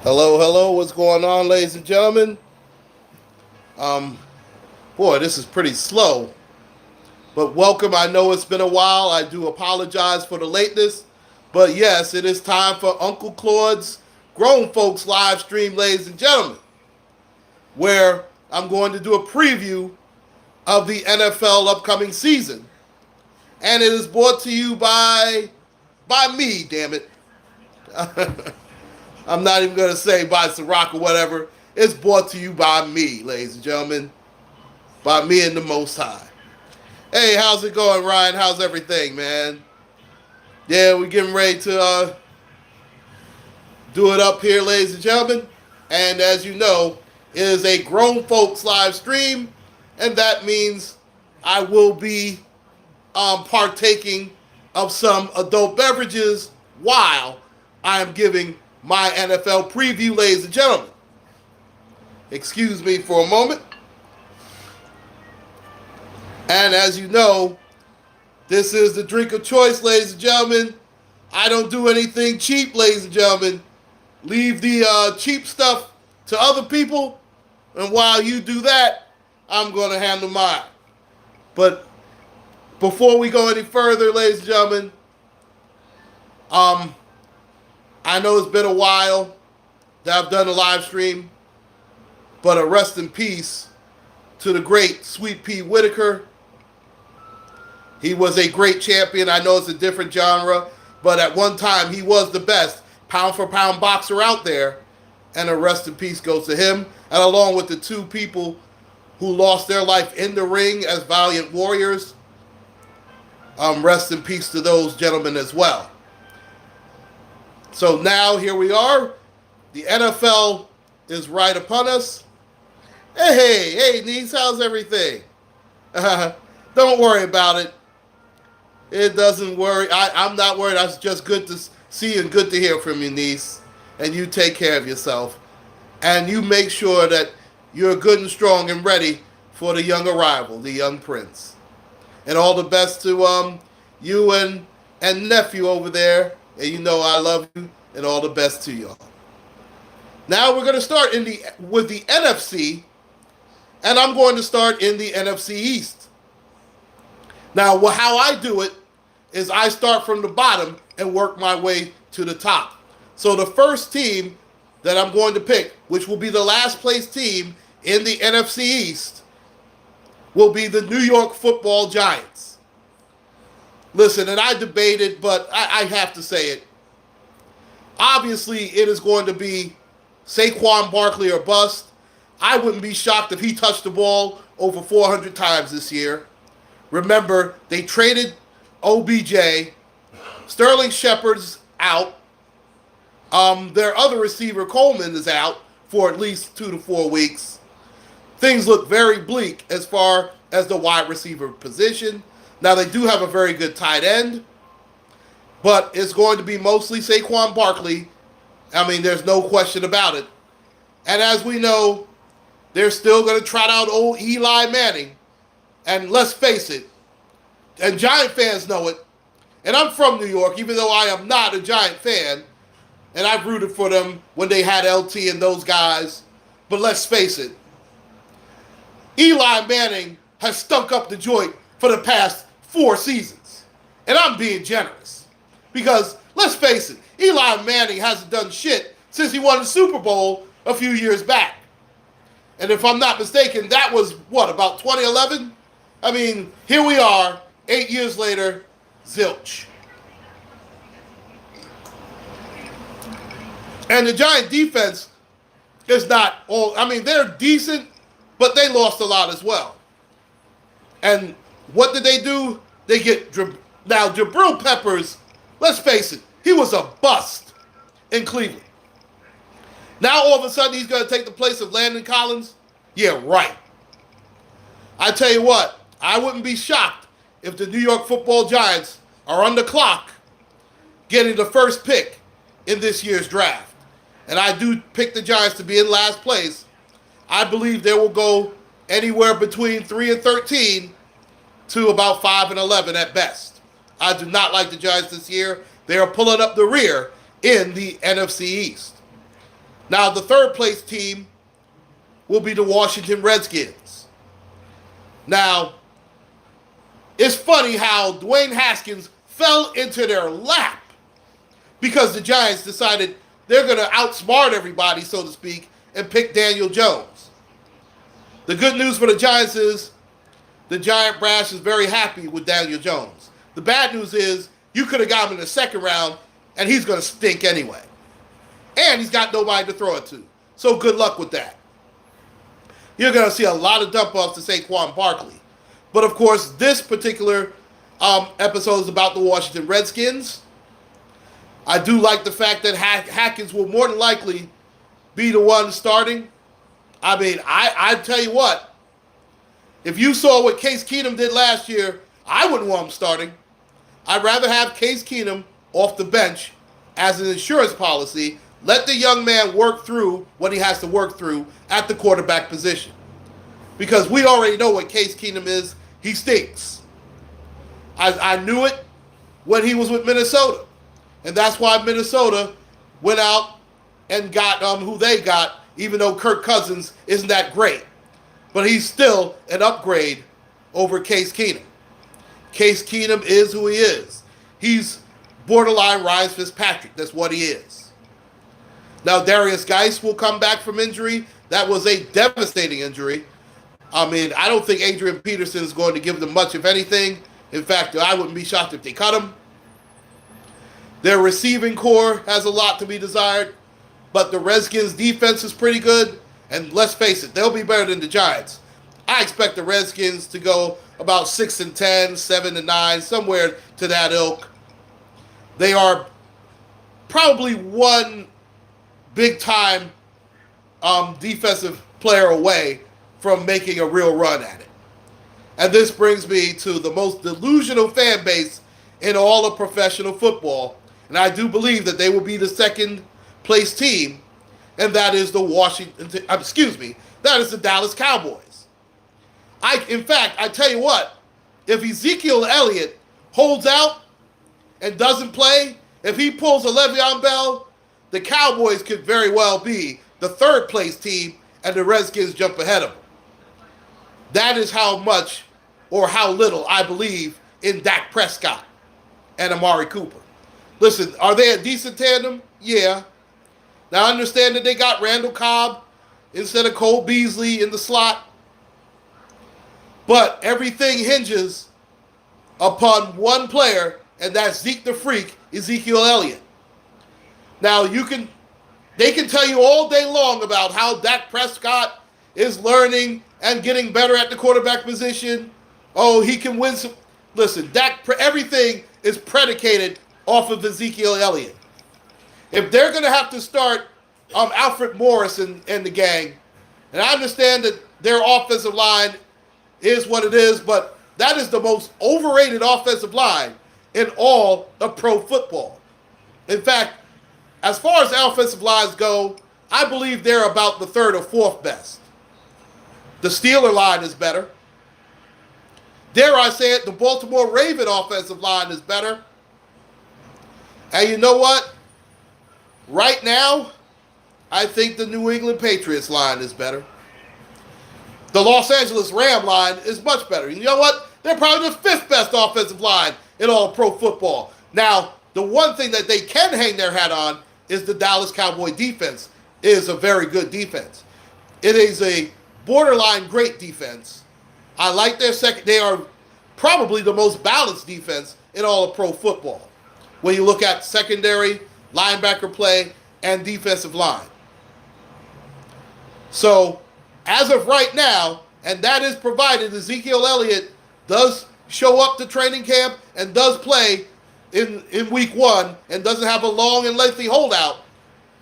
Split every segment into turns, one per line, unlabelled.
Hello, hello. What's going on, ladies and gentlemen? Um, Boy, this is pretty slow, but welcome. I know it's been a while. I do apologize for the lateness, but yes, it is time for Uncle Claude's Grown Folks live stream, ladies and gentlemen, where I'm going to do a preview of the NFL upcoming season, and it is brought to you by me. Damn it. I'm not even going to say by Ciroc or whatever. It's brought to you by me, ladies and gentlemen. By me and the Most High. Hey, how's it going, Ryan? How's everything, man? Yeah, we're getting ready to do it up here, ladies and gentlemen. And as you know, it is a grown folks live stream, and that means I will be partaking of some adult beverages while I am giving my NFL preview, ladies and gentlemen. Excuse me for a moment. And as you know, this is the drink of choice, ladies and gentlemen. I don't do anything cheap, ladies and gentlemen. Leave the cheap stuff to other people, and while you do that, I'm going to handle mine. But before we go any further, ladies and gentlemen, I know it's been a while that I've done a live stream, but a rest in peace to the great Sweet Pea Whitaker. He was a great champion. I know it's a different genre, but at one time he was the best pound for pound boxer out there. And a rest in peace goes to him, and along with the two people who lost their life in the ring as valiant warriors. Rest in peace to those gentlemen as well. So now here we are. The NFL is right upon us. Hey, niece, how's everything? Don't worry about it. It doesn't worry. I'm not worried. It's just good to see and good to hear from you, niece. And you take care of yourself. And you make sure that you're good and strong and ready for the young arrival, the young prince. And all the best to you and nephew over there. And you know I love you, and all the best to y'all. Now we're going to start with the NFC, and I'm going to start in the NFC East. Now, how I do it is I start from the bottom and work my way to the top. So the first team that I'm going to pick, which will be the last place team in the NFC East, will be the New York Football Giants. Listen, and I debated, but I have to say it. Obviously, it is going to be Saquon Barkley or bust. I wouldn't be shocked if he touched the ball over 400 times this year. Remember, they traded OBJ. Sterling Shepard's out. Their other receiver, Coleman, is out for at least 2 to 4 weeks. Things look very bleak as far as the wide receiver position. Now, they do have a very good tight end, but it's going to be mostly Saquon Barkley. I mean, there's no question about it. And as we know, they're still going to trot out old Eli Manning. And let's face it, and Giant fans know it, and I'm from New York, even though I am not a Giant fan, and I've rooted for them when they had LT and those guys, but let's face it, Eli Manning has stunk up the joint for the past 4 seasons. And I'm being generous. Because, let's face it, Eli Manning hasn't done shit since he won the Super Bowl a few years back. And if I'm not mistaken, that was, about 2011? I mean, here we are, 8 years later, zilch. And the Giant defense is not all, they're decent, but they lost a lot as well. And what did they do? They get, now Jabril Peppers, let's face it, he was a bust in Cleveland. Now all of a sudden he's going to take the place of Landon Collins? Yeah, right. I tell you what, I wouldn't be shocked if the New York Football Giants are on the clock getting the first pick in this year's draft. And I do pick the Giants to be in last place. I believe they will go anywhere between 3 and 13 to about 5 and 11 at best. I do not like the Giants this year. They are pulling up the rear in the NFC East. Now, the third place team will be the Washington Redskins. Now, it's funny how Dwayne Haskins fell into their lap because the Giants decided they're going to outsmart everybody, so to speak, and pick Daniel Jones. The good news for the Giants is the Giant Brass is very happy with Daniel Jones. The bad news is you could have got him in the second round, and he's going to stink anyway. And he's got nobody to throw it to. So good luck with that. You're going to see a lot of dump-offs to Saquon Barkley. But, of course, this particular episode is about the Washington Redskins. I do like the fact that Haskins will more than likely be the one starting. I mean, I tell you what, if you saw what Case Keenum did last year, I wouldn't want him starting. I'd rather have Case Keenum off the bench as an insurance policy. Let the young man work through what he has to work through at the quarterback position. Because we already know what Case Keenum is. He stinks. I knew it when he was with Minnesota. And that's why Minnesota went out and got who they got, even though Kirk Cousins isn't that great. But he's still an upgrade over Case Keenum. Case Keenum is who he is. He's borderline Ryan Fitzpatrick. That's what he is. Now, Darius Geis will come back from injury. That was a devastating injury. I mean, I don't think Adrian Peterson is going to give them much, if anything. In fact, I wouldn't be shocked if they cut him. Their receiving core has a lot to be desired, but the Redskins' defense is pretty good. And let's face it, they'll be better than the Giants. I expect the Redskins to go about 6-10, 7-9, somewhere to that ilk. They are probably one big-time defensive player away from making a real run at it. And this brings me to the most delusional fan base in all of professional football. And I do believe that they will be the second place team, and that is that is the Dallas Cowboys. In fact, I tell you what, if Ezekiel Elliott holds out and doesn't play, if he pulls a Le'Veon Bell, the Cowboys could very well be the third place team and the Redskins jump ahead of them. That is how much or how little I believe in Dak Prescott and Amari Cooper. Listen, are they a decent tandem? Yeah. Now I understand that they got Randall Cobb instead of Cole Beasley in the slot. But everything hinges upon one player, and that's Zeke the Freak, Ezekiel Elliott. Now they can tell you all day long about how Dak Prescott is learning and getting better at the quarterback position. Oh, he can win some. Listen, everything is predicated off of Ezekiel Elliott. If they're going to have to start Alfred Morris and the gang, and I understand that their offensive line is what it is, but that is the most overrated offensive line in all of pro football. In fact, as far as offensive lines go, I believe they're about the third or fourth best. The Steeler line is better. Dare I say it, the Baltimore Raven offensive line is better. And you know what? Right now, I think the New England Patriots line is better. The Los Angeles Ram line is much better. You know what? They're probably the fifth best offensive line in all pro football. Now, the one thing that they can hang their hat on is the Dallas Cowboy defense. It is a very good defense. It is a borderline great defense. I like their second. They are probably the most balanced defense in all of pro football when you look at secondary, linebacker play, and defensive line. So, as of right now, and that is provided Ezekiel Elliott does show up to training camp and does play in week one and doesn't have a long and lengthy holdout,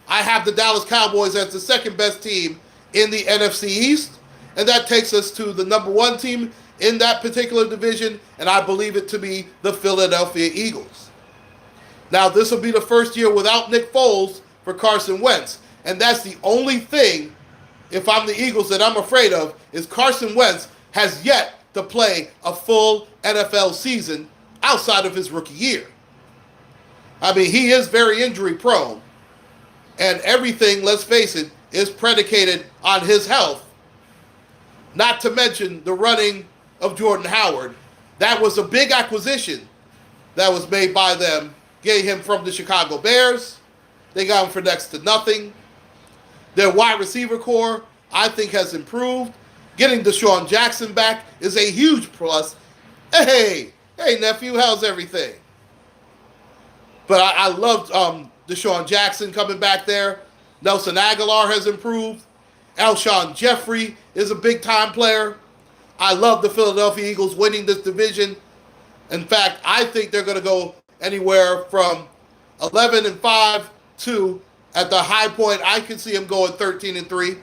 I have the Dallas Cowboys as the second best team in the NFC East, and that takes us to the number one team in that particular division, and I believe it to be the Philadelphia Eagles. Now, this will be the first year without Nick Foles for Carson Wentz, and that's the only thing, if I'm the Eagles, that I'm afraid of, is Carson Wentz has yet to play a full NFL season outside of his rookie year. I mean, he is very injury prone, And everything, let's face it, is predicated on his health. Not to mention the running of Jordan Howard. That was a big acquisition that was made by them, getting him from the Chicago Bears. They got him for next to nothing. Their wide receiver core, I think, has improved. Getting Deshaun Jackson back is a huge plus. Hey, nephew, how's everything? But I loved Deshaun Jackson coming back there. Nelson Aguilar has improved. Alshon Jeffrey is a big-time player. I love the Philadelphia Eagles winning this division. In fact, I think they're going to go anywhere from 11-5 to, at the high point, I can see them going 13-3.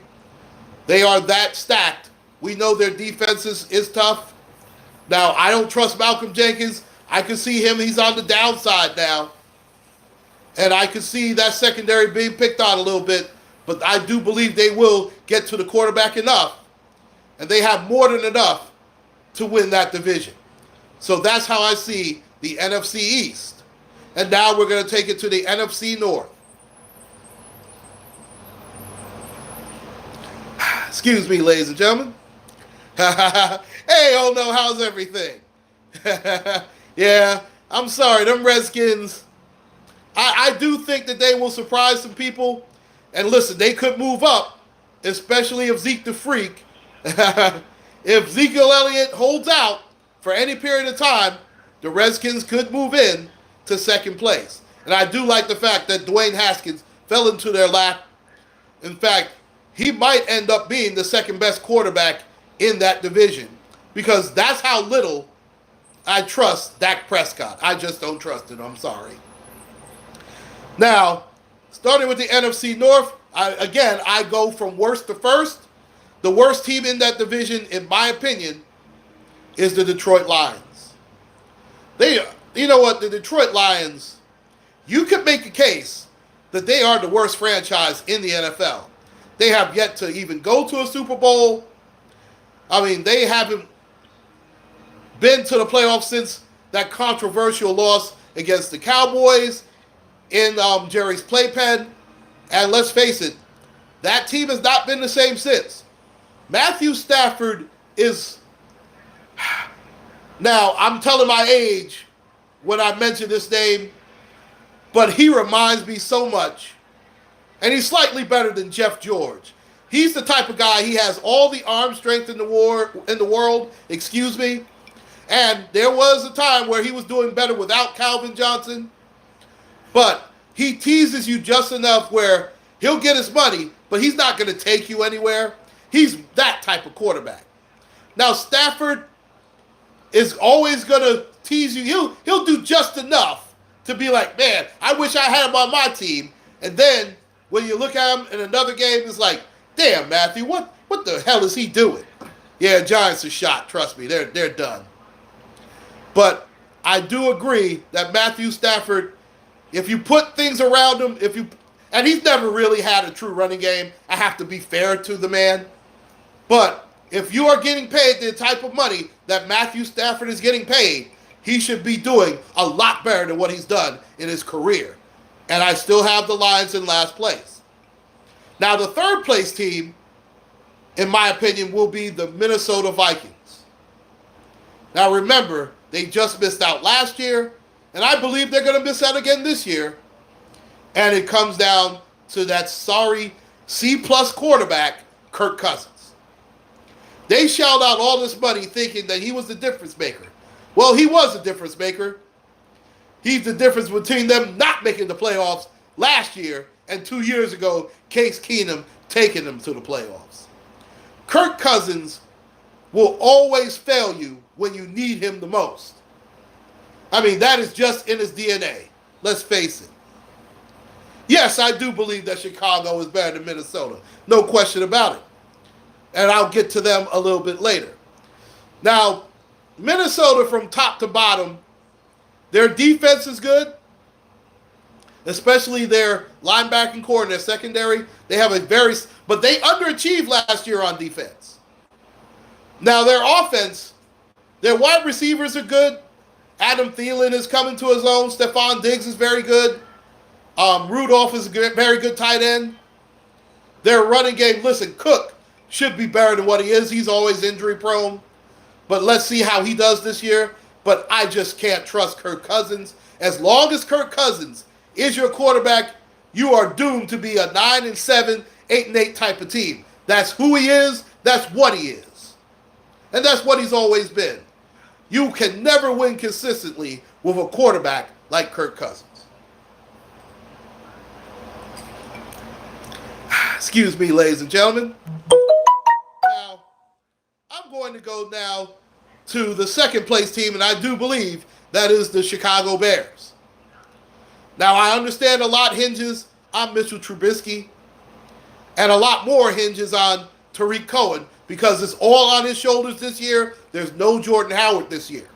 They are that stacked. We know their defense is tough. Now, I don't trust Malcolm Jenkins. I can see him. He's on the downside now. And I can see that secondary being picked on a little bit. But I do believe they will get to the quarterback enough. And they have more than enough to win that division. So that's how I see the NFC East. And now we're going to take it to the NFC North. Excuse me, ladies and gentlemen. Hey, oh no, how's everything? Yeah, I'm sorry, them Redskins, I do think that they will surprise some people. And listen, they could move up, especially if Zeke the Freak. If Ezekiel Elliott holds out for any period of time, the Redskins could move in to second place. And I do like the fact that Dwayne Haskins fell into their lap. In fact, he might end up being the second best quarterback in that division because that's how little I trust Dak Prescott. I just don't trust him. I'm sorry. Now, starting with the NFC North, I go from worst to first. The worst team in that division, in my opinion, is the Detroit Lions. You know what? The Detroit Lions, you could make a case that they are the worst franchise in the NFL. They have yet to even go to a Super Bowl. I mean, they haven't been to the playoffs since that controversial loss against the Cowboys in Jerry's playpen. And let's face it, that team has not been the same since. Matthew Stafford is... Now, I'm telling my age when I mention this name, but he reminds me so much. And he's slightly better than Jeff George. He's the type of guy, he has all the arm strength in the world, and there was a time where he was doing better without Calvin Johnson, but he teases you just enough where he'll get his money, but he's not going to take you anywhere. He's that type of quarterback. Now, Stafford is always going to tease you. He'll do just enough to be like, man, I wish I had him on my team. And then when you look at him in another game, it's like, damn, Matthew, what the hell is he doing? Yeah, Giants are shot. Trust me, they're done. But I do agree that Matthew Stafford, if you put things around him, and he's never really had a true running game. I have to be fair to the man. But if you are getting paid the type of money that Matthew Stafford is getting paid, he should be doing a lot better than what he's done in his career. And I still have the Lions in last place. Now, the third place team, in my opinion, will be the Minnesota Vikings. Now, remember, they just missed out last year, and I believe they're going to miss out again this year. And it comes down to that sorry C-plus quarterback, Kirk Cousins. They shelled out all this money thinking that he was the difference maker. Well, he was the difference maker. He's the difference between them not making the playoffs last year and 2 years ago, Case Keenum taking them to the playoffs. Kirk Cousins will always fail you when you need him the most. I mean, that is just in his DNA. Let's face it. Yes, I do believe that Chicago is better than Minnesota. No question about it. And I'll get to them a little bit later. Now, Minnesota from top to bottom, their defense is good, especially their linebacking core and their secondary. They have but they underachieved last year on defense. Now, their offense, their wide receivers are good. Adam Thielen is coming to his own. Stephon Diggs is very good. Rudolph is a very good tight end. Their running game, listen, Cook should be better than what he is. He's always injury prone. But let's see how he does this year. But I just can't trust Kirk Cousins. As long as Kirk Cousins is your quarterback, you are doomed to be a 9-7, 8-8 type of team. That's who he is. That's what he is. And that's what he's always been. You can never win consistently with a quarterback like Kirk Cousins. Excuse me, ladies and gentlemen. Now, I'm going to go now to the second place team, and I do believe that is the Chicago Bears. Now, I understand a lot hinges on Mitchell Trubisky, and a lot more hinges on Tariq Cohen, because it's all on his shoulders this year. There's no Jordan Howard this year.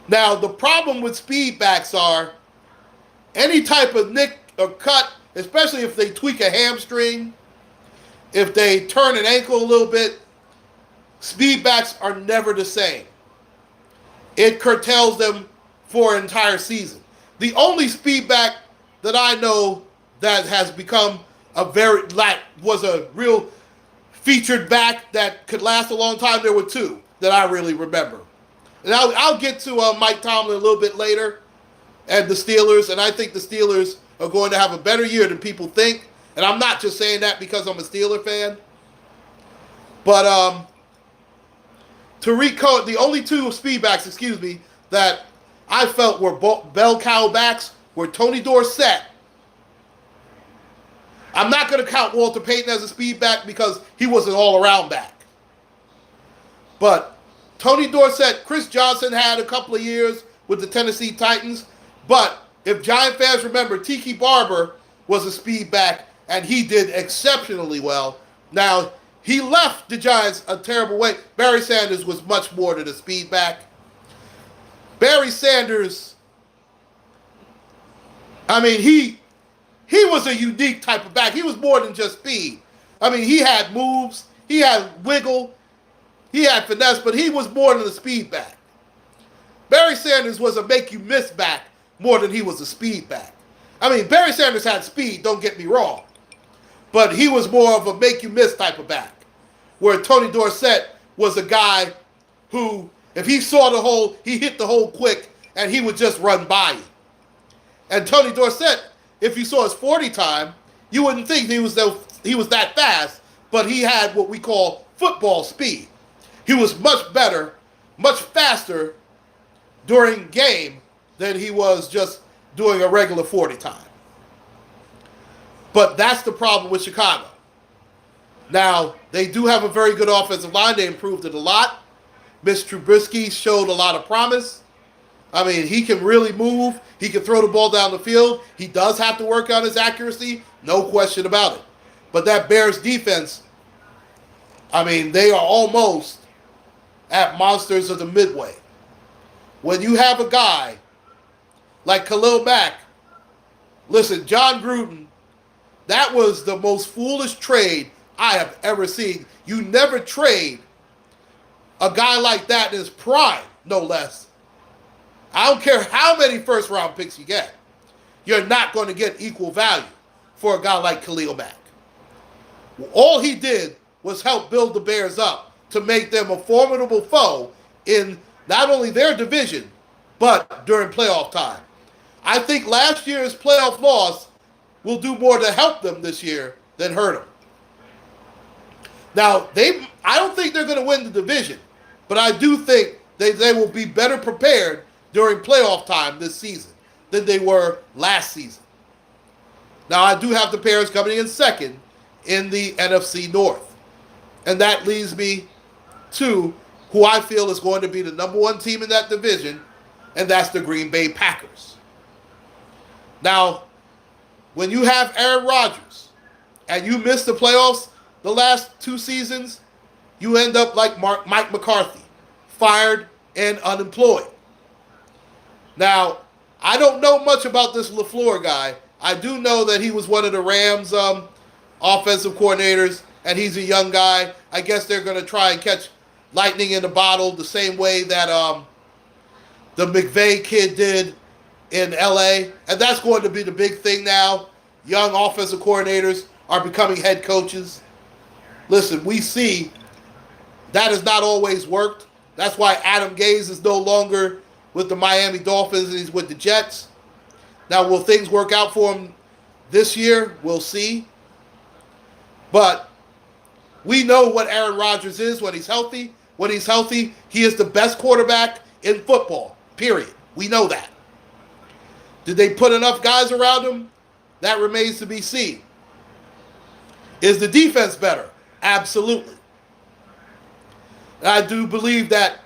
Now, the problem with speed backs are any type of nick or cut, especially if they tweak a hamstring, if they turn an ankle a little bit, speed backs are never the same. It curtails them for an entire season. The only speed back that I know that has become was a real featured back that could last a long time, there were two that I really remember. And I'll get to Mike Tomlin a little bit later and the Steelers, and I think the Steelers are going to have a better year than people think. And I'm not just saying that because I'm a Steeler fan. But Tariq Cohen, the only two speedbacks, that I felt were bell cow backs were Tony Dorsett. I'm not going to count Walter Payton as a speed back because he was an all-around back. But Tony Dorsett, Chris Johnson had a couple of years with the Tennessee Titans. But if Giant fans remember, Tiki Barber was a speed back, and he did exceptionally well. Now, he left the Giants a terrible way. Barry Sanders was much more than a speed back. Barry Sanders, I mean, he was a unique type of back. He was more than just speed. I mean, he had moves, he had wiggle, he had finesse, but he was more than a speed back. Barry Sanders was a make-you-miss back more than he was a speed back. I mean, Barry Sanders had speed, don't get me wrong. But he was more of a make-you-miss type of back. Where Tony Dorsett was a guy who, if he saw the hole, he hit the hole quick, and he would just run by you. And Tony Dorsett, if you saw his 40 time, you wouldn't think he was that fast, but he had what we call football speed. He was much better, much faster during game than he was just doing a regular 40 time. But that's the problem with Chicago. Now, they do have a very good offensive line. They improved it a lot. Mitch Trubisky showed a lot of promise. I mean, he can really move. He can throw the ball down the field. He does have to work on his accuracy. No question about it. But that Bears defense, I mean, they are almost at monsters of the midway. When you have a guy like Khalil Mack, listen, John Gruden, that was the most foolish trade I have ever seen. You never trade a guy like that in his prime, no less. I don't care how many first-round picks you get. You're not going to get equal value for a guy like Khalil Mack. All he did was help build the Bears up to make them a formidable foe in not only their division, but during playoff time. I think last year's playoff loss will do more to help them this year than hurt them. Now, I don't think they're going to win the division, but I do think they will be better prepared during playoff time this season than they were last season. Now, I do have the Bears coming in second in the NFC North. And that leads me to who I feel is going to be the number one team in that division, and that's the Green Bay Packers. Now, when you have Aaron Rodgers and you miss the playoffs the last two seasons, you end up like Mike McCarthy, fired and unemployed. Now, I don't know much about this LaFleur guy. I do know that he was one of the Rams offensive coordinators, and he's a young guy. I guess they're going to try and catch lightning in a bottle the same way that the McVay kid did in LA, and that's going to be the big thing now. Young offensive coordinators are becoming head coaches. Listen, we see that has not always worked. That's why Adam Gase is no longer with the Miami Dolphins and he's with the Jets. Now, will things work out for him this year? We'll see. But we know what Aaron Rodgers is when he's healthy. When he's healthy, he is the best quarterback in football, period. We know that. Did they put enough guys around him? That remains to be seen. Is the defense better? Absolutely. And I do believe that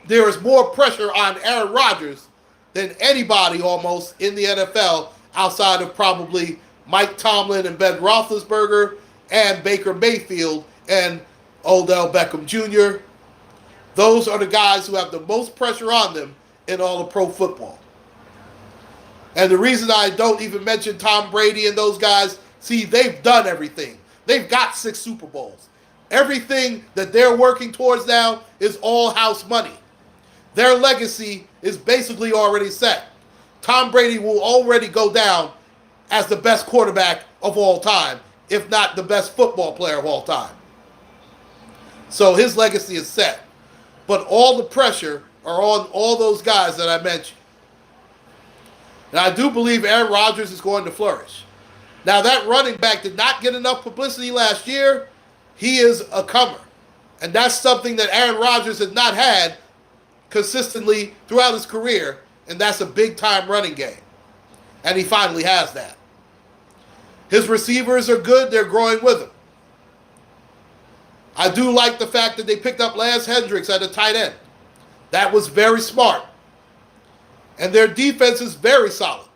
there is more pressure on Aaron Rodgers than anybody almost in the NFL outside of probably Mike Tomlin and Ben Roethlisberger and Baker Mayfield and Odell Beckham Jr. Those are the guys who have the most pressure on them in all of pro football. And the reason I don't even mention Tom Brady and those guys, see, they've done everything. They've got 6 Super Bowls. Everything that they're working towards now is all house money. Their legacy is basically already set. Tom Brady will already go down as the best quarterback of all time, if not the best football player of all time. So his legacy is set. But all the pressure are on all those guys that I mentioned. And I do believe Aaron Rodgers is going to flourish. Now, that running back did not get enough publicity last year. He is a comer. And that's something that Aaron Rodgers has not had consistently throughout his career, and that's a big-time running game. And he finally has that. His receivers are good. They're growing with him. I do like the fact that they picked up Lance Hendricks at the tight end. That was very smart. And their defense is very solid.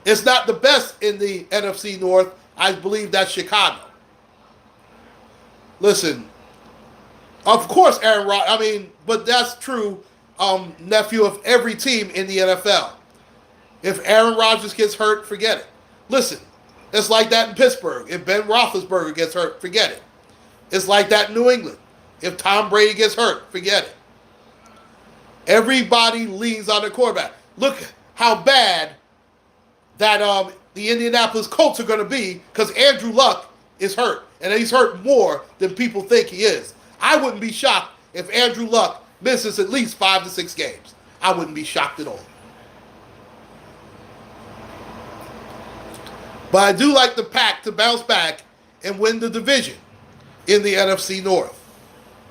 It's not the best in the NFC North. I believe that's Chicago. Listen, of course Aaron Rodgers, but that's true, nephew, of every team in the NFL. If Aaron Rodgers gets hurt, forget it. Listen, it's like that in Pittsburgh. If Ben Roethlisberger gets hurt, forget it. It's like that in New England. If Tom Brady gets hurt, forget it. Everybody leans on the quarterback. Look how bad that the Indianapolis Colts are going to be because Andrew Luck is hurt. And he's hurt more than people think he is. I wouldn't be shocked if Andrew Luck misses at least 5 to 6 games. I wouldn't be shocked at all. But I do like the Pack to bounce back and win the division in the NFC North.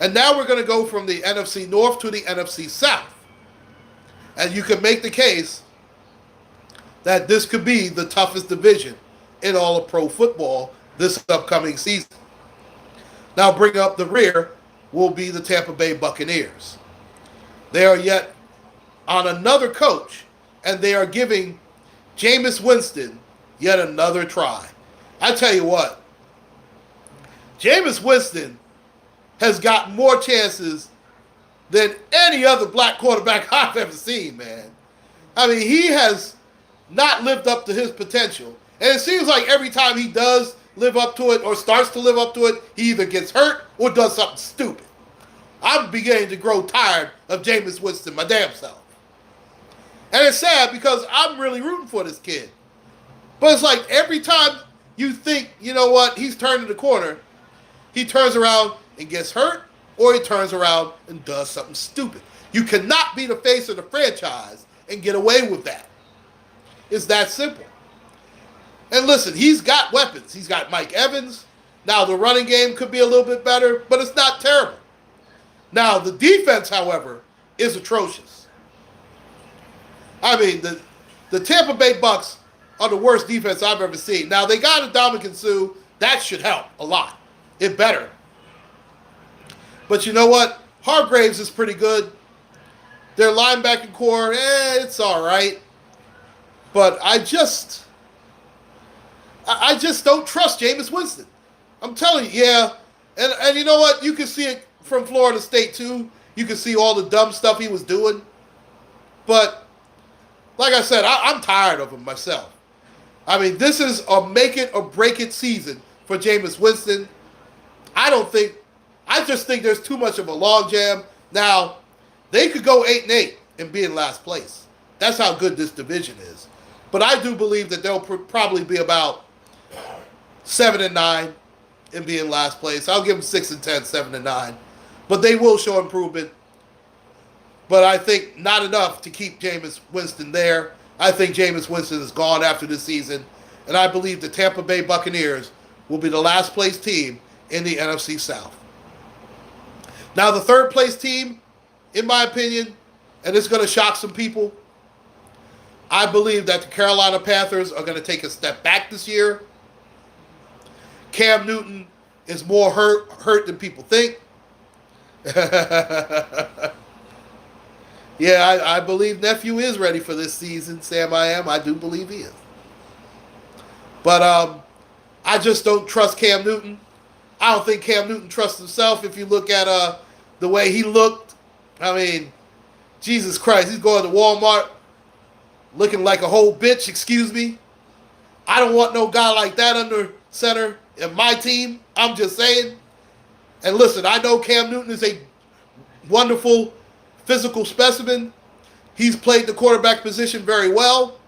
And now we're going to go from the NFC North to the NFC South. And you can make the case that this could be the toughest division in all of pro football this upcoming season. Now, bring up the rear will be the Tampa Bay Buccaneers. They are yet on another coach, and they are giving Jameis Winston yet another try. I tell you what, Jameis Winston has got more chances than any other black quarterback I've ever seen, man. He has not lived up to his potential. And it seems like every time he does live up to it or starts to live up to it, he either gets hurt or does something stupid. I'm beginning to grow tired of Jameis Winston, my damn self. And it's sad because I'm really rooting for this kid. But it's like every time you think, you know what, he's turning the corner, he turns around and gets hurt, or he turns around and does something stupid. You cannot be the face of the franchise and get away with that. It's that simple. And listen, he's got weapons. He's got Mike Evans. Now, the running game could be a little bit better, but it's not terrible. Now, the defense, however, is atrocious. The Tampa Bay Bucks are the worst defense I've ever seen. Now, they got Ndamukong Suh. That should help a lot. It better. But you know what? Hargraves is pretty good. Their linebacking core, it's all right. But I just don't trust Jameis Winston. I'm telling you, yeah. And you know what? You can see it from Florida State, too. You can see all the dumb stuff he was doing. But, like I said, I'm tired of him myself. This is a make-it-or-break-it season for Jameis Winston. I just think there's too much of a logjam. Now, they could go 8-8 and be in last place. That's how good this division is. But I do believe that they'll probably be about 7-9 and be in last place. I'll give them 6-10, 7-9. But they will show improvement. But I think not enough to keep Jameis Winston there. I think Jameis Winston is gone after this season. And I believe the Tampa Bay Buccaneers will be the last place team in the NFC South. Now the third place team, in my opinion, and it's going to shock some people, I believe that the Carolina Panthers are going to take a step back this year. Cam Newton is more hurt than people think. Yeah, I believe nephew is ready for this season. Sam, I do believe he is. But I just don't trust Cam Newton. I don't think Cam Newton trusts himself. If you look at the way he looked, I mean, Jesus Christ, he's going to Walmart looking like a whole bitch, excuse me. I don't want no guy like that under center in my team. I'm just saying. And listen, I know Cam Newton is a wonderful physical specimen. He's played the quarterback position very well.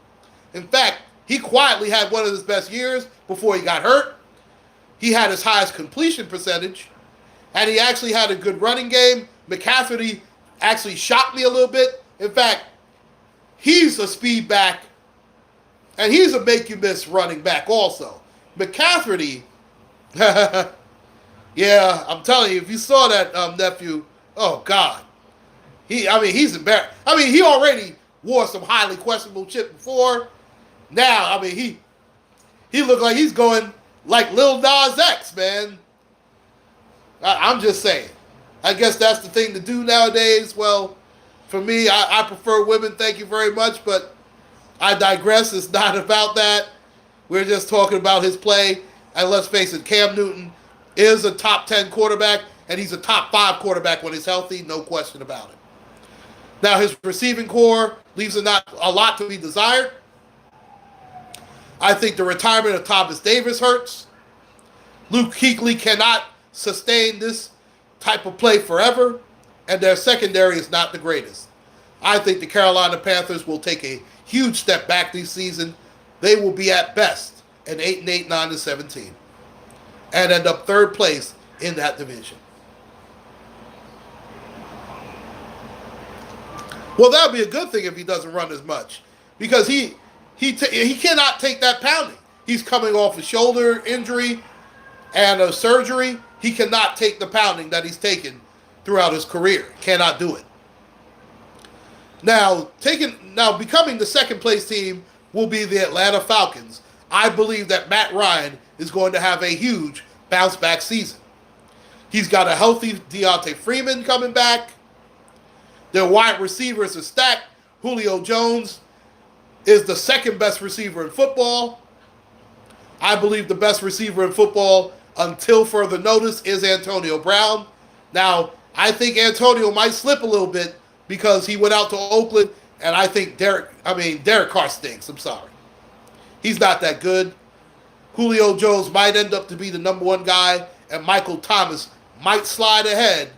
In fact, he quietly had one of his best years before he got hurt. He had his highest completion percentage. And he actually had a good running game. McCaffrey actually shocked me a little bit. In fact, he's a speed back, and he's a make-you-miss running back also. McCaffrey, yeah, I'm telling you, if you saw that nephew, oh, God. He's embarrassed. I mean, he already wore some highly questionable shit before. Now, I mean, he looked like he's going like Lil Nas X, man. I'm just saying. I guess that's the thing to do nowadays. Well, for me, I prefer women, thank you very much, but I digress. It's not about that. We're just talking about his play. And let's face it, Cam Newton is a top 10 quarterback, and he's a top 5 quarterback when he's healthy, no question about it. Now, his receiving core leaves a lot to be desired. I think the retirement of Thomas Davis hurts. Luke Kuechly cannot sustain this type of play forever, and their secondary is not the greatest. I think the Carolina Panthers will take a huge step back this season. They will be at best an 8-8, 9-17, and end up third place in that division. Well, that would be a good thing if he doesn't run as much, because he cannot take that pounding. He's coming off a shoulder injury and a surgery. He cannot take the pounding that he's taken throughout his career. Cannot do it. Now, becoming the second place team will be the Atlanta Falcons. I believe that Matt Ryan is going to have a huge bounce back season. He's got a healthy Deontay Freeman coming back. Their wide receivers are stacked. Julio Jones is the second best receiver in football. I believe the best receiver in football until further notice is Antonio Brown. Now, I think Antonio might slip a little bit because he went out to Oakland, and I think Derek Carr stinks. I'm sorry. He's not that good. Julio Jones might end up to be the number one guy, and Michael Thomas might slide ahead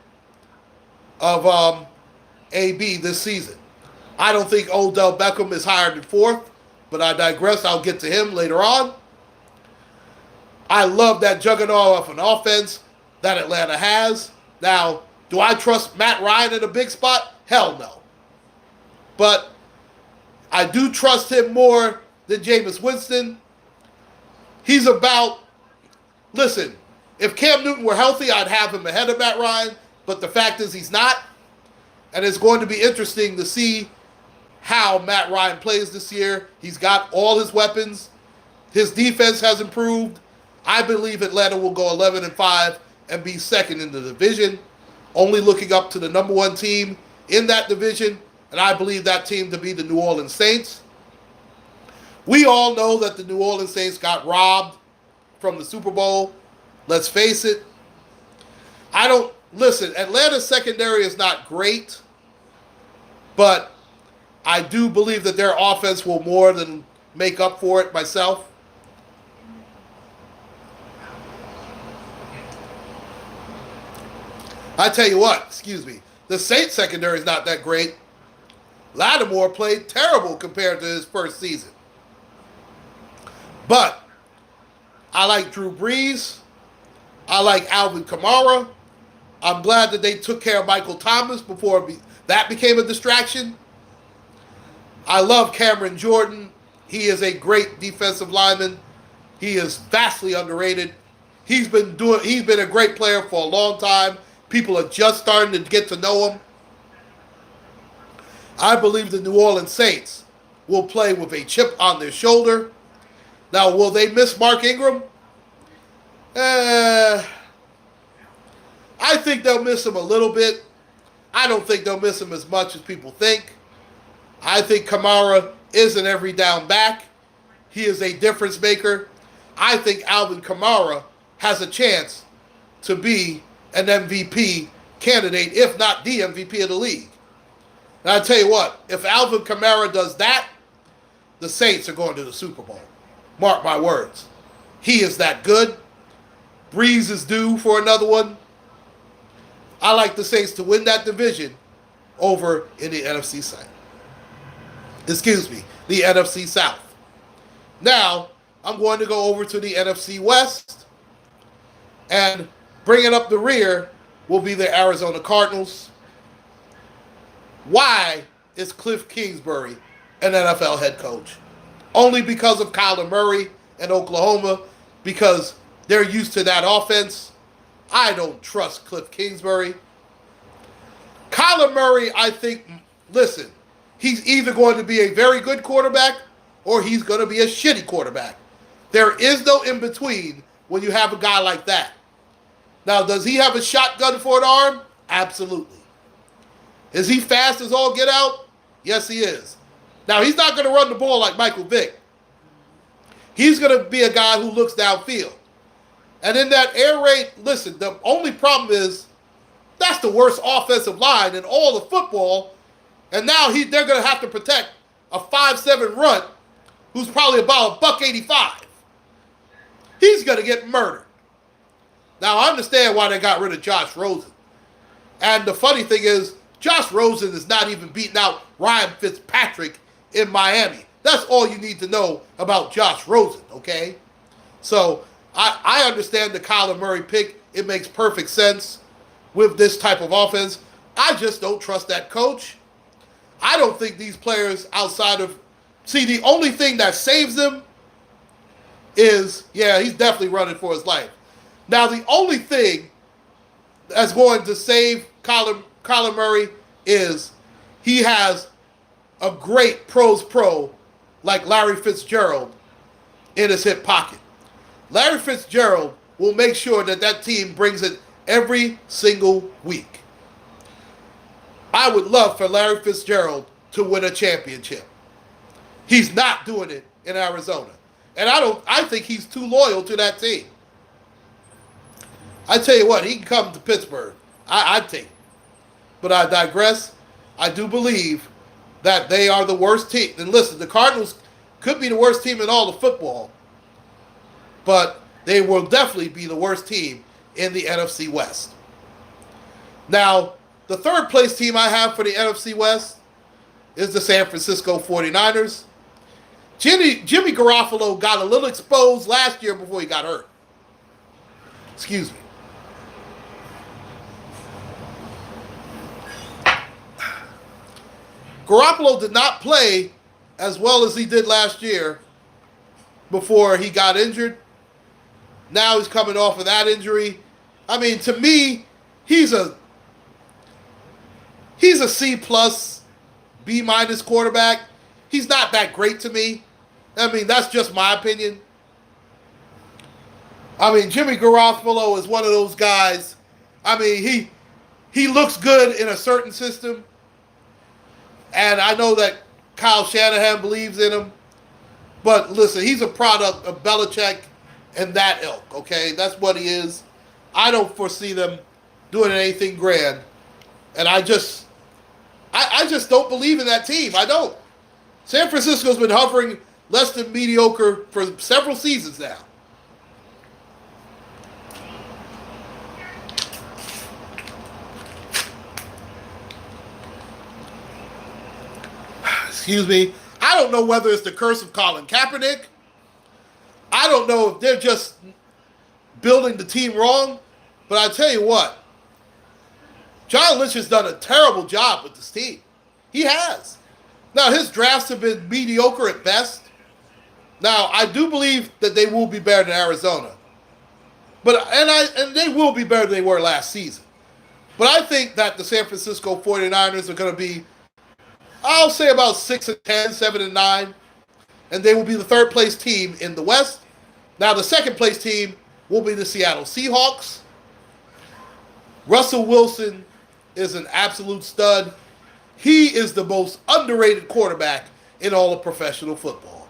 of AB this season. I don't think Odell Beckham is higher than fourth, but I digress. I'll get to him later on. I love that juggernaut of an offense that Atlanta has. Now, do I trust Matt Ryan in a big spot? Hell no. But I do trust him more than Jameis Winston. He's listen, if Cam Newton were healthy, I'd have him ahead of Matt Ryan, but the fact is he's not. And it's going to be interesting to see how Matt Ryan plays this year. He's got all his weapons. His defense has improved. I believe Atlanta will go 11-5 and be second in the division, only looking up to the number one team in that division, and I believe that team to be the New Orleans Saints. We all know that the New Orleans Saints got robbed from the Super Bowl. Let's face it. Atlanta's secondary is not great, but I do believe that their offense will more than make up for it myself. I tell you what, the Saints secondary is not that great, Lattimore played terrible compared to his first season. But I like Drew Brees. I like Alvin Kamara. I'm glad that they took care of Michael Thomas before that became a distraction. I love Cameron Jordan. He is a great defensive lineman. He is vastly underrated. He's been a great player for a long time. People are just starting to get to know him. I believe the New Orleans Saints will play with a chip on their shoulder. Now, will they miss Mark Ingram? I think they'll miss him a little bit. I don't think they'll miss him as much as people think. I think Kamara is an every down back. He is a difference maker. I think Alvin Kamara has a chance to be an MVP candidate, if not the MVP of the league. And I tell you what, if Alvin Kamara does that, the Saints are going to the Super Bowl. Mark my words. He is that good. Breeze is due for another one. I like the Saints to win that division over in the NFC side. Excuse me, the NFC South. Now, I'm going to go over to the NFC West, and bringing up the rear will be the Arizona Cardinals. Why is Cliff Kingsbury an NFL head coach? Only because of Kyler Murray and Oklahoma, because they're used to that offense. I don't trust Cliff Kingsbury. Kyler Murray, I think, listen, he's either going to be a very good quarterback or he's going to be a shitty quarterback. There is no in between when you have a guy like that. Now, does he have a shotgun for an arm? Absolutely. Is he fast as all get out? Yes, he is. Now, he's not going to run the ball like Michael Vick. He's going to be a guy who looks downfield. And in that air raid, listen, the only problem is that's the worst offensive line in all of football. And now they're going to have to protect a 5'7" runt who's probably about $185. He's going to get murdered. Now, I understand why they got rid of Josh Rosen. And the funny thing is, Josh Rosen is not even beating out Ryan Fitzpatrick in Miami. That's all you need to know about Josh Rosen, okay? So, I understand the Kyler Murray pick. It makes perfect sense with this type of offense. I just don't trust that coach. I don't think these players outside of... See, the only thing that saves them is, yeah, he's definitely running for his life. Now, the only thing that's going to save Kyler Murray is he has a great pros pro like Larry Fitzgerald in his hip pocket. Larry Fitzgerald will make sure that team brings it every single week. I would love for Larry Fitzgerald to win a championship. He's not doing it in Arizona. And I think he's too loyal to that team. I tell you what, he can come to Pittsburgh. I'd take it. But I digress. I do believe that they are the worst team. And listen, the Cardinals could be the worst team in all of football, but they will definitely be the worst team in the NFC West. Now, the third place team I have for the NFC West is the San Francisco 49ers. Jimmy Garoppolo got a little exposed last year before he got hurt. Excuse me. Garoppolo did not play as well as he did last year before he got injured. Now he's coming off of that injury. I mean, to me, he's a C+, B- quarterback. He's not that great to me. I mean, that's just my opinion. I mean, Jimmy Garoppolo is one of those guys. I mean, he looks good in a certain system. And I know that Kyle Shanahan believes in him. But listen, he's a product of Belichick and that ilk, okay? That's what he is. I don't foresee them doing anything grand. And I just don't believe in that team. I don't. San Francisco's been hovering less than mediocre for several seasons now. Excuse me. I don't know whether it's the curse of Colin Kaepernick. I don't know if they're just building the team wrong. But I tell you what, John Lynch has done a terrible job with this team. He has. Now, his drafts have been mediocre at best. Now, I do believe that they will be better than Arizona. And they will be better than they were last season. But I think that the San Francisco 49ers are going to be, I'll say about 6-10, 7-9. And they will be the third place team in the West. Now, the second place team will be the Seattle Seahawks. Russell Wilson is an absolute stud. He is the most underrated quarterback in all of professional football.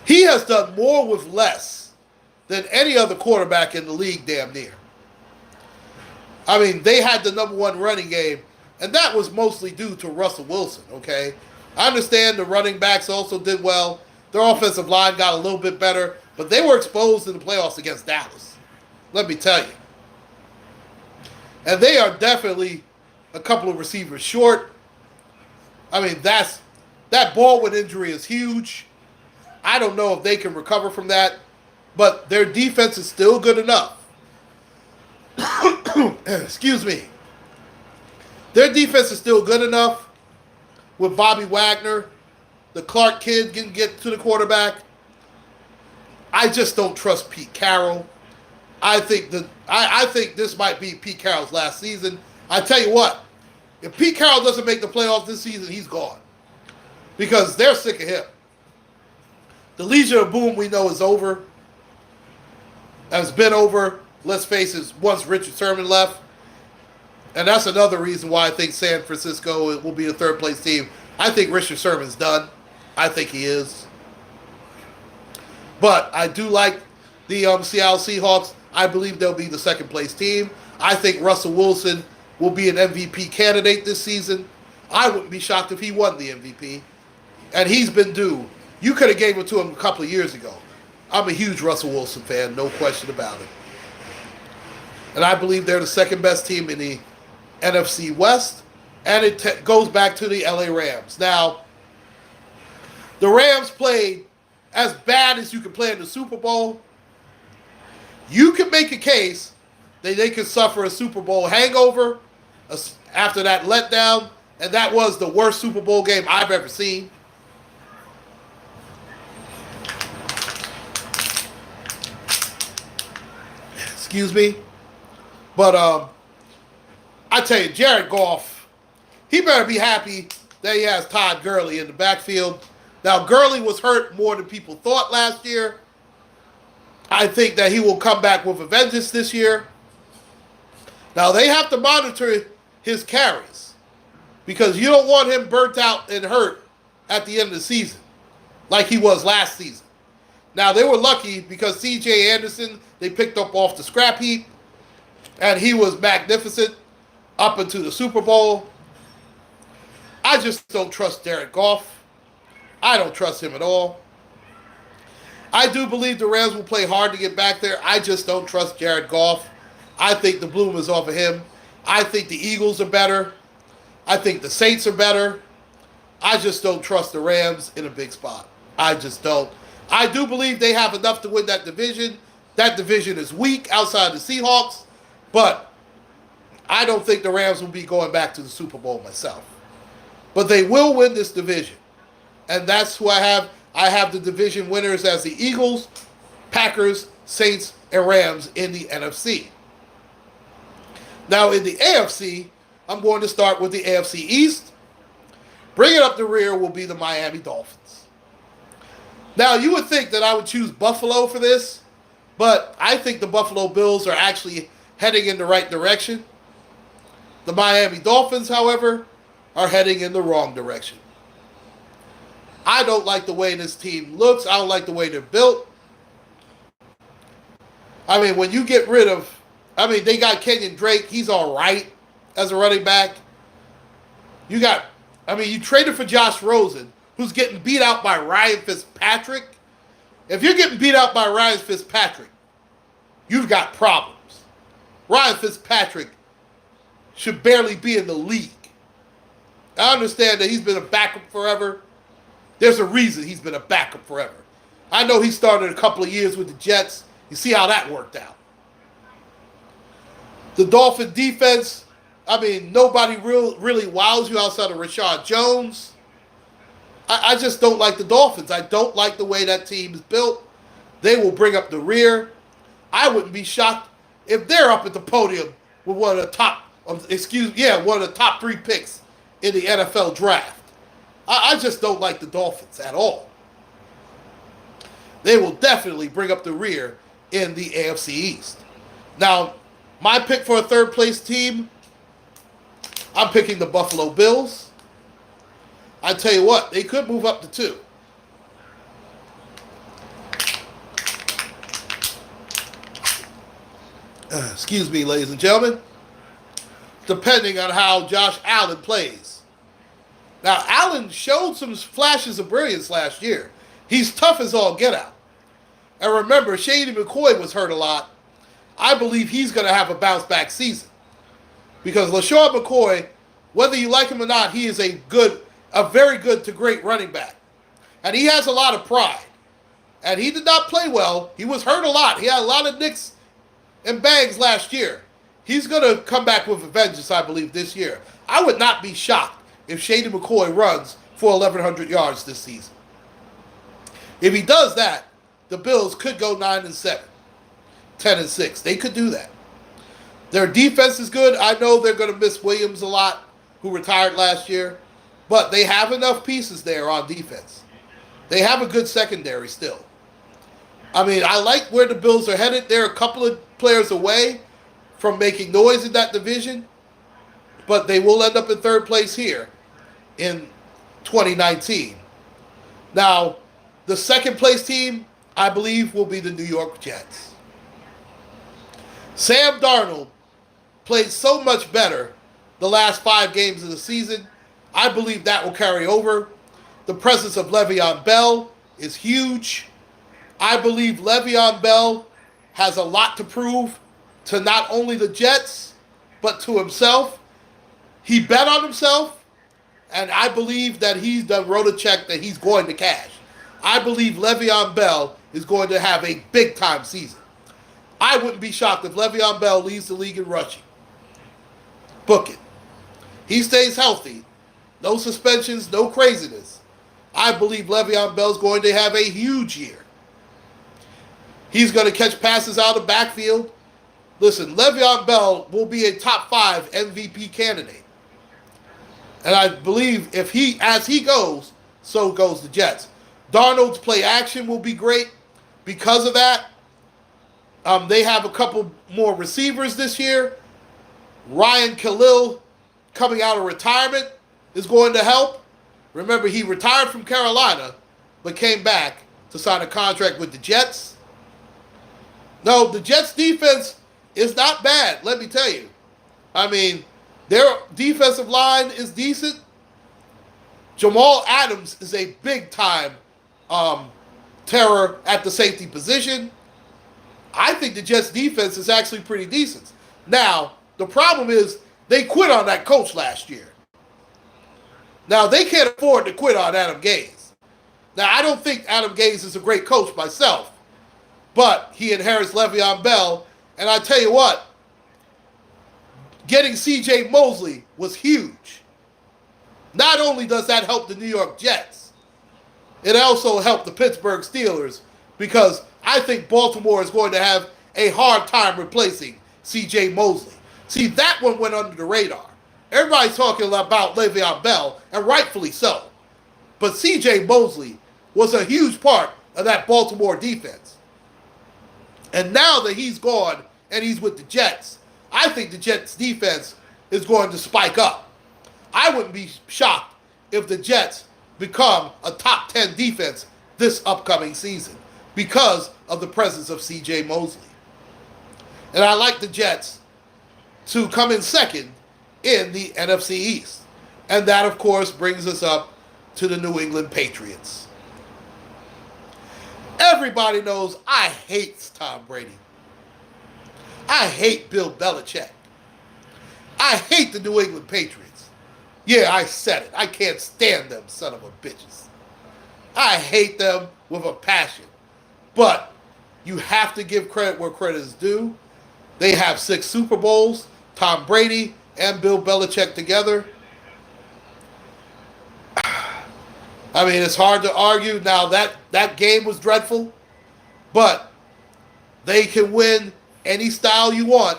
He has done more with less than any other quarterback in the league, damn near. I mean, they had the number one running game, and that was mostly due to Russell Wilson, okay? I understand the running backs also did well. Their offensive line got a little bit better, but they were exposed in the playoffs against Dallas. Let me tell you. And they are definitely a couple of receivers short. I mean, that Baldwin injury is huge. I don't know if they can recover from that, but their defense is still good enough. Excuse me. Their defense is still good enough with Bobby Wagner, the Clark kid can get to the quarterback. I just don't trust Pete Carroll. I think this might be Pete Carroll's last season. I tell you what, if Pete Carroll doesn't make the playoffs this season, he's gone. Because they're sick of him. The Legion of Boom we know is over. Has been over, let's face it, once Richard Sherman left. And that's another reason why I think San Francisco will be a third place team. I think Richard Sherman's done. I think he is. But I do like the Seattle Seahawks. I believe they'll be the second place team. I think Russell Wilson will be an MVP candidate this season. I wouldn't be shocked if he won the MVP. And he's been due. You could have gave it to him a couple of years ago. I'm a huge Russell Wilson fan, no question about it. And I believe they're the second best team in the NFC West. And it goes back to the LA Rams. Now, the Rams played as bad as you can play in the Super Bowl. You can make a case that they could suffer a Super Bowl hangover after that letdown, and that was the worst Super Bowl game I've ever seen. Excuse me. But I tell you, Jared Goff, he better be happy that he has Todd Gurley in the backfield. Now, Gurley was hurt more than people thought last year. I think that he will come back with a vengeance this year. Now, they have to monitor his carries because you don't want him burnt out and hurt at the end of the season like he was last season. Now, they were lucky because C.J. Anderson, they picked up off the scrap heap, and he was magnificent up into the Super Bowl. I just don't trust Jared Goff. I don't trust him at all. I do believe the Rams will play hard to get back there. I just don't trust Jared Goff. I think the bloom is off of him. I think the Eagles are better. I think the Saints are better. I just don't trust the Rams in a big spot. I just don't. I do believe they have enough to win that division. That division is weak outside the Seahawks, but I don't think the Rams will be going back to the Super Bowl myself. But they will win this division. And that's who I have. I have the division winners as the Eagles, Packers, Saints, and Rams in the NFC. Now in the AFC, I'm going to start with the AFC East. Bringing up the rear will be the Miami Dolphins. Now you would think that I would choose Buffalo for this, but I think the Buffalo Bills are actually heading in the right direction. The Miami Dolphins, however, are heading in the wrong direction. I don't like the way this team looks. I don't like the way they're built. I mean, when you get rid of, they got Kenyon Drake. He's all right as a running back. You traded for Josh Rosen, who's getting beat out by Ryan Fitzpatrick. If you're getting beat out by Ryan Fitzpatrick, you've got problems. Ryan Fitzpatrick should barely be in the league. I understand that he's been a backup forever. There's a reason he's been a backup forever. I know he started a couple of years with the Jets. You see how that worked out. The Dolphin defense, I mean, nobody really wows you outside of Rashad Jones. I just don't like the Dolphins. I don't like the way that team is built. They will bring up the rear. I wouldn't be shocked if they're up at the podium with one of the top, one of the top 3 picks in the NFL draft. I just don't like the Dolphins at all. They will definitely bring up the rear in the AFC East. Now, my pick for a third place team, I'm picking the Buffalo Bills. I tell you what, they could move up to 2. Excuse me, ladies and gentlemen. Depending on how Josh Allen plays. Now, Allen showed some flashes of brilliance last year. He's tough as all get out. And remember, Shady McCoy was hurt a lot. I believe he's going to have a bounce-back season. Because LaShawn McCoy, whether you like him or not, he is a very good to great running back. And he has a lot of pride. And he did not play well. He was hurt a lot. He had a lot of nicks and bangs last year. He's going to come back with a vengeance, I believe, this year. I would not be shocked if Shady McCoy runs for 1,100 yards this season. If he does that, the Bills could go 9-7, 10-6. They could do that. Their defense is good. I know they're going to miss Williams a lot, who retired last year. But they have enough pieces there on defense. They have a good secondary still. I mean, I like where the Bills are headed. They're a couple of players away from making noise in that division. But they will end up in third place here in 2019. Now, the second place team, I believe, will be the New York Jets. Sam Darnold played so much better the last 5 games of the season. I believe that will carry over. The presence of Le'Veon Bell is huge. I believe Le'Veon Bell has a lot to prove to not only the Jets, but to himself. He bet on himself, and I believe that he's wrote a check that he's going to cash. I believe Le'Veon Bell is going to have a big-time season. I wouldn't be shocked if Le'Veon Bell leads the league in rushing. Book it. He stays healthy. No suspensions, no craziness. I believe Le'Veon Bell's going to have a huge year. He's going to catch passes out of the backfield. Listen, Le'Veon Bell will be a top 5 MVP candidate. And I believe as he goes, so goes the Jets. Darnold's play action will be great because of that. They have a couple more receivers this year. Ryan Khalil coming out of retirement is going to help. Remember, he retired from Carolina, but came back to sign a contract with the Jets. No, the Jets' defense is not bad, let me tell you. I mean, their defensive line is decent. Jamal Adams is a big-time terror at the safety position. I think the Jets' defense is actually pretty decent. Now, the problem is they quit on that coach last year. Now, they can't afford to quit on Adam Gase. Now, I don't think Adam Gase is a great coach myself, but he inherits Le'Veon Bell, and I tell you what, getting C.J. Mosley was huge. Not only does that help the New York Jets, it also helped the Pittsburgh Steelers, because I think Baltimore is going to have a hard time replacing C.J. Mosley. See, that one went under the radar. Everybody's talking about Le'Veon Bell, and rightfully so. But C.J. Mosley was a huge part of that Baltimore defense. And now that he's gone and he's with the Jets, I think the Jets' defense is going to spike up. I wouldn't be shocked if the Jets become a top 10 defense this upcoming season because of the presence of C.J. Mosley. And I like the Jets to come in second in the NFC East. And that, of course, brings us up to the New England Patriots. Everybody knows I hate Tom Brady. I hate Bill Belichick. I hate the New England Patriots. Yeah, I said it. I can't stand them son of a bitches. I hate them with a passion. But you have to give credit where credit is due. They have 6 Super Bowls. Tom Brady and Bill Belichick together. I mean, it's hard to argue. Now, that game was dreadful, but they can win any style you want.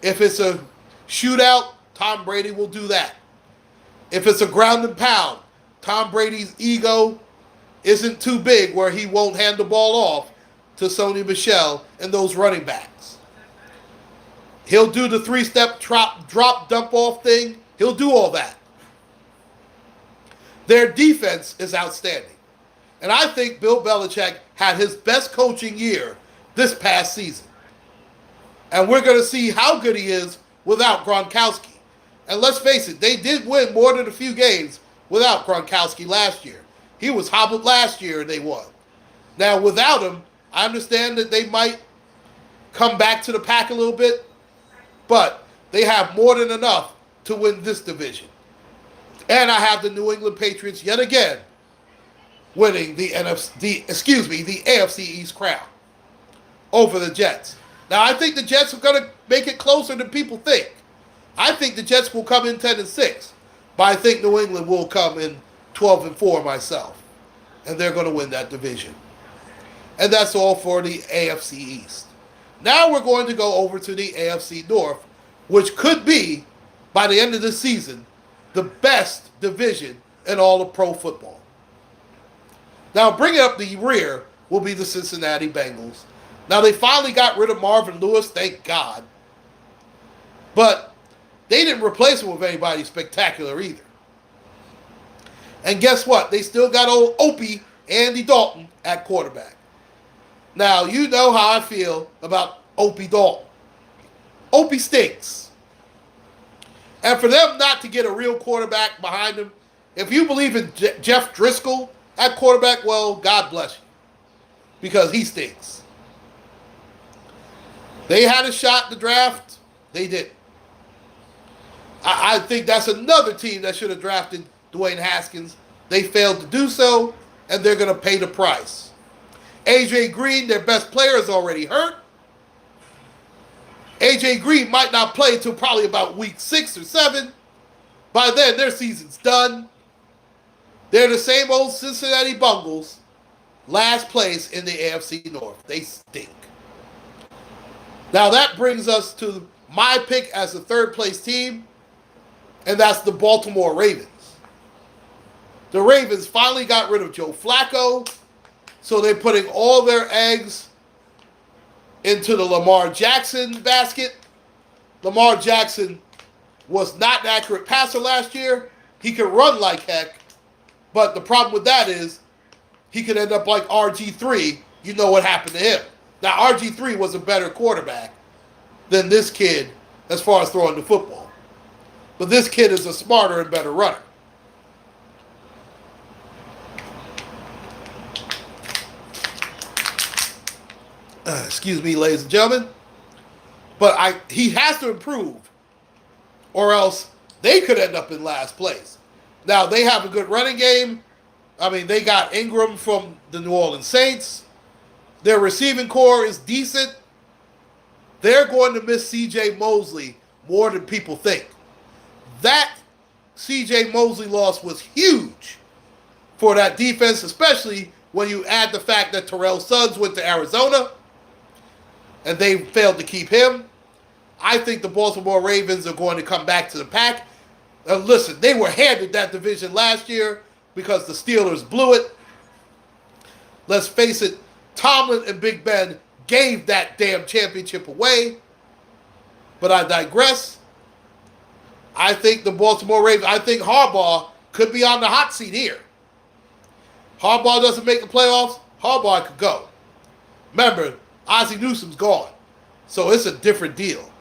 If it's a shootout, Tom Brady will do that. If it's a ground and pound, Tom Brady's ego isn't too big where he won't hand the ball off to Sony Michel and those running backs. He'll do the 3-step drop dump off thing. He'll do all that. Their defense is outstanding. And I think Bill Belichick had his best coaching year this past season. And we're going to see how good he is without Gronkowski. And let's face it, they did win more than a few games without Gronkowski last year. He was hobbled last year and they won. Now, without him, I understand that they might come back to the pack a little bit, but they have more than enough to win this division. And I have the New England Patriots yet again winning the AFC East crown over the Jets. Now, I think the Jets are going to make it closer than people think. I think the Jets will come in 10-6, but I think New England will come in 12-4 myself, and they're going to win that division. And that's all for the AFC East. Now we're going to go over to the AFC North, which could be, by the end of the season, the best division in all of pro football. Now, bringing up the rear will be the Cincinnati Bengals. Now, they finally got rid of Marvin Lewis, thank God. But they didn't replace him with anybody spectacular either. And guess what? They still got old Opie, Andy Dalton, at quarterback. Now, you know how I feel about Opie Dalton. Opie stinks. And for them not to get a real quarterback behind him, if you believe in Jeff Driscoll at quarterback, well, God bless you. Because he stinks. They had a shot in the draft. They didn't. I think that's another team that should have drafted Dwayne Haskins. They failed to do so, and they're going to pay the price. A.J. Green, their best player, is already hurt. A.J. Green might not play until probably about week 6 or 7. By then, their season's done. They're the same old Cincinnati Bengals, last place in the AFC North. They stink. Now, that brings us to my pick as the third-place team, and that's the Baltimore Ravens. The Ravens finally got rid of Joe Flacco, so they're putting all their eggs into the Lamar Jackson basket. Lamar Jackson was not an accurate passer last year. He could run like heck, but the problem with that is he could end up like RG3. You know what happened to him. Now, RG3 was a better quarterback than this kid as far as throwing the football. But this kid is a smarter and better runner. Excuse me, ladies and gentlemen. But he has to improve, or else they could end up in last place. Now, they have a good running game. I mean, they got Ingram from the New Orleans Saints. Their receiving core is decent. They're going to miss C.J. Mosley more than people think. That C.J. Mosley loss was huge for that defense, especially when you add the fact that Terrell Suggs went to Arizona and they failed to keep him. I think the Baltimore Ravens are going to come back to the pack. Listen, they were handed that division last year because the Steelers blew it. Let's face it, Tomlin and Big Ben gave that damn championship away. But I digress. I think the Baltimore Ravens, I think Harbaugh could be on the hot seat here. Harbaugh doesn't make the playoffs, Harbaugh could go. Remember, Ozzie Newsom's gone. So it's a different deal.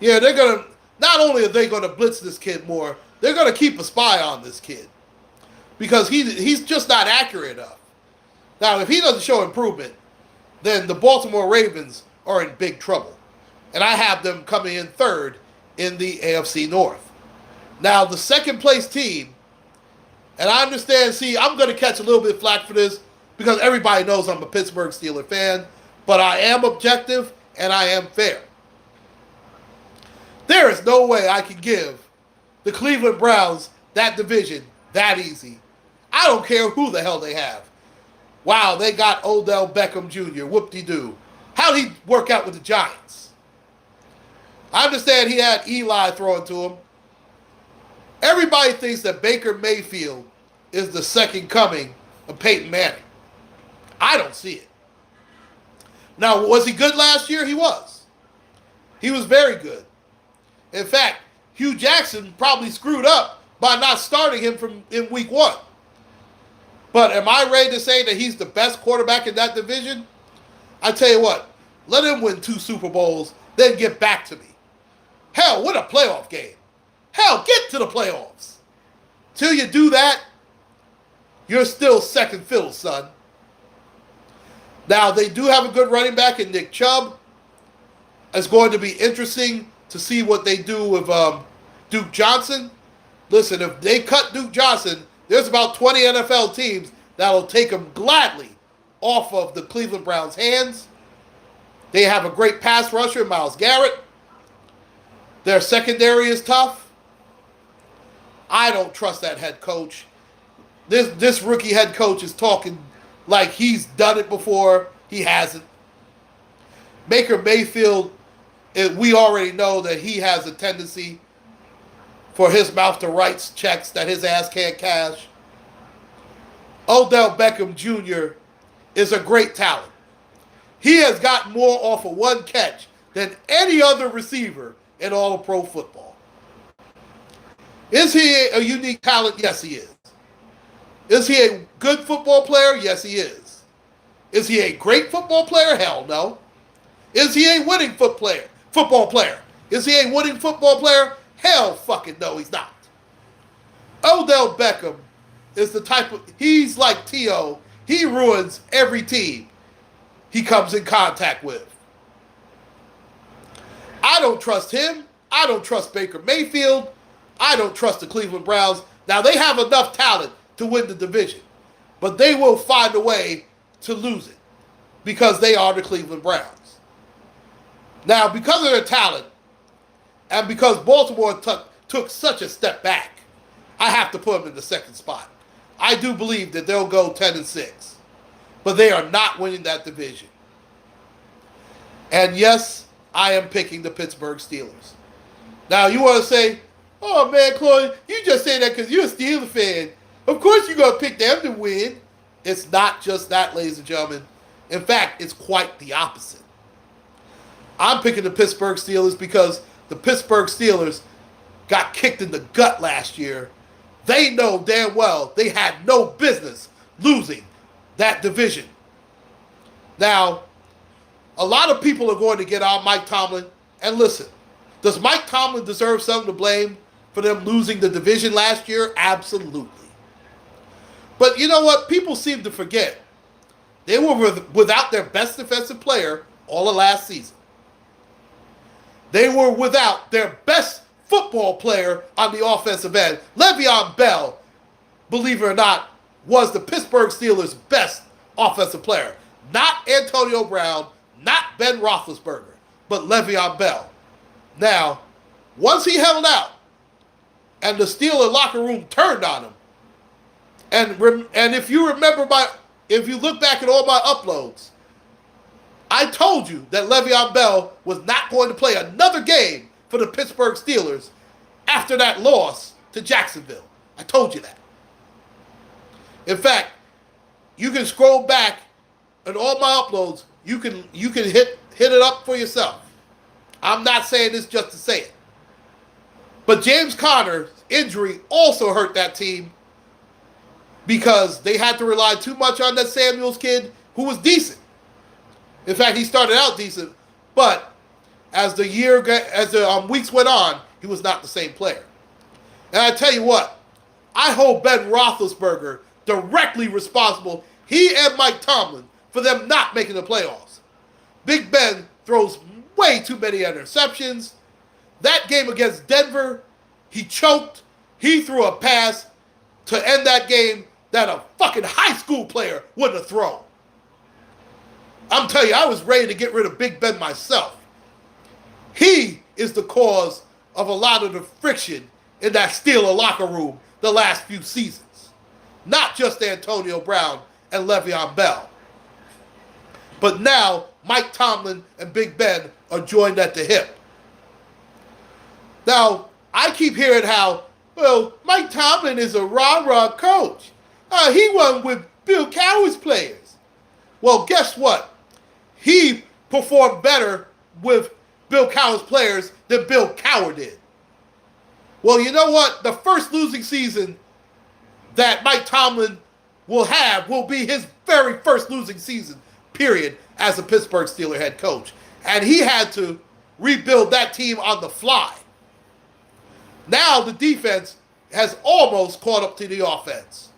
Yeah, they're going to, not only are they going to blitz this kid more, they're going to keep a spy on this kid. Because he's just not accurate enough. Now, if he doesn't show improvement, then the Baltimore Ravens are in big trouble. And I have them coming in third in the AFC North. Now, the second place team, and I understand, see, I'm going to catch a little bit of flack for this because everybody knows I'm a Pittsburgh Steelers fan, but I am objective and I am fair. There is no way I can give the Cleveland Browns that division that easy. I don't care who the hell they have. Wow, they got Odell Beckham Jr., whoop-de-doo. How'd he work out with the Giants? I understand he had Eli throwing to him. Everybody thinks that Baker Mayfield is the second coming of Peyton Manning. I don't see it. Now, was he good last year? He was. He was very good. In fact, Hugh Jackson probably screwed up by not starting him in week 1. But am I ready to say that he's the best quarterback in that division? I tell you what, let him win 2 Super Bowls, then get back to me. Hell, win a playoff game. Hell, get to the playoffs. Till you do that, you're still second fiddle, son. Now, they do have a good running back in Nick Chubb. It's going to be interesting to see what they do with Duke Johnson. Listen, if they cut Duke Johnson, there's about 20 NFL teams that'll take him gladly off of the Cleveland Browns' hands. They have a great pass rusher, Myles Garrett. Their secondary is tough. I don't trust that head coach. This rookie head coach is talking like he's done it before. He hasn't. Baker Mayfield, we already know that he has a tendency for his mouth to write checks that his ass can't cash. Odell Beckham Jr. is a great talent. He has gotten more off of one catch than any other receiver in all of pro football. Is he a unique talent? Yes, he is. Is he a good football player? Yes, he is. Is he a great football player? Hell no. Is he a winning football player? Is he a winning football player? Hell fucking no, he's not. Odell Beckham is the type of, he's like T.O. He ruins every team he comes in contact with. I don't trust him. I don't trust Baker Mayfield. I don't trust the Cleveland Browns. Now, they have enough talent to win the division, but they will find a way to lose it because they are the Cleveland Browns. Now, because of their talent, and because Baltimore took such a step back, I have to put them in the second spot. I do believe that they'll go 10-6, but they are not winning that division. And yes, I am picking the Pittsburgh Steelers. Now, you want to say, oh man, Claude, you just say that because you're a Steelers fan. Of course you're going to pick them to win. It's not just that, ladies and gentlemen. In fact, it's quite the opposite. I'm picking the Pittsburgh Steelers because the Pittsburgh Steelers got kicked in the gut last year. They know damn well they had no business losing that division. Now, a lot of people are going to get on Mike Tomlin. And listen, does Mike Tomlin deserve something to blame for them losing the division last year? Absolutely. But you know what? People seem to forget. They were without their best defensive player all of last season. They were without their best football player on the offensive end. Le'Veon Bell, believe it or not, was the Pittsburgh Steelers' best offensive player. Not Antonio Brown, not Ben Roethlisberger, but Le'Veon Bell. Now, once he held out, and the Steeler locker room turned on him, and if you remember if you look back at all my uploads, I told you that Le'Veon Bell was not going to play another game for the Pittsburgh Steelers after that loss to Jacksonville. I told you that. In fact, you can scroll back in all my uploads. You can hit it up for yourself. I'm not saying this just to say it. But James Conner's injury also hurt that team because they had to rely too much on that Samuels kid who was decent. In fact, he started out decent, but as the weeks went on, he was not the same player. And I tell you what, I hold Ben Roethlisberger directly responsible, he and Mike Tomlin, for them not making the playoffs. Big Ben throws way too many interceptions. That game against Denver, he choked. He threw a pass to end that game that a fucking high school player wouldn't have thrown. I'm telling you, I was ready to get rid of Big Ben myself. He is the cause of a lot of the friction in that Steeler locker room the last few seasons. Not just Antonio Brown and Le'Veon Bell. But now, Mike Tomlin and Big Ben are joined at the hip. Now, I keep hearing how, well, Mike Tomlin is a rah-rah coach. He won with Bill Cowher's players. Well, guess what? He performed better with Bill Cowher's players than Bill Cowher did. Well, you know what? The first losing season that Mike Tomlin will be his very first losing season, period, as a Pittsburgh Steelers head coach. And he had to rebuild that team on the fly. Now the defense has almost caught up to the offense.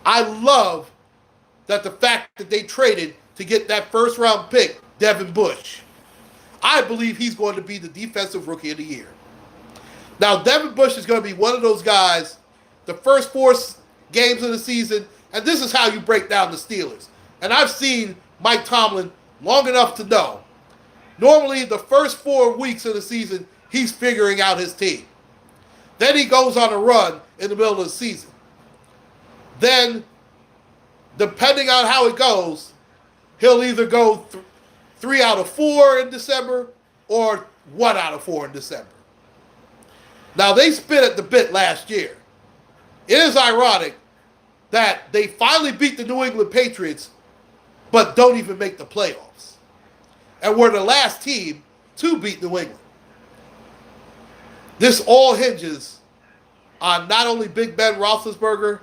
I love that the fact that they traded to get that first round pick, Devin Bush. I believe he's going to be the defensive rookie of the year. Now, Devin Bush is going to be one of those guys, the first 4 games of the season, and this is how you break down the Steelers. And I've seen Mike Tomlin long enough to know. Normally, the first 4 weeks of the season, he's figuring out his team. Then he goes on a run in the middle of the season. Then, depending on how it goes, he'll either go 3 out of 4 in December or 1 out of 4 in December. Now, they spit at the bit last year. It is ironic that they finally beat the New England Patriots, but don't even make the playoffs. And we're the last team to beat New England. This all hinges on not only Big Ben Roethlisberger,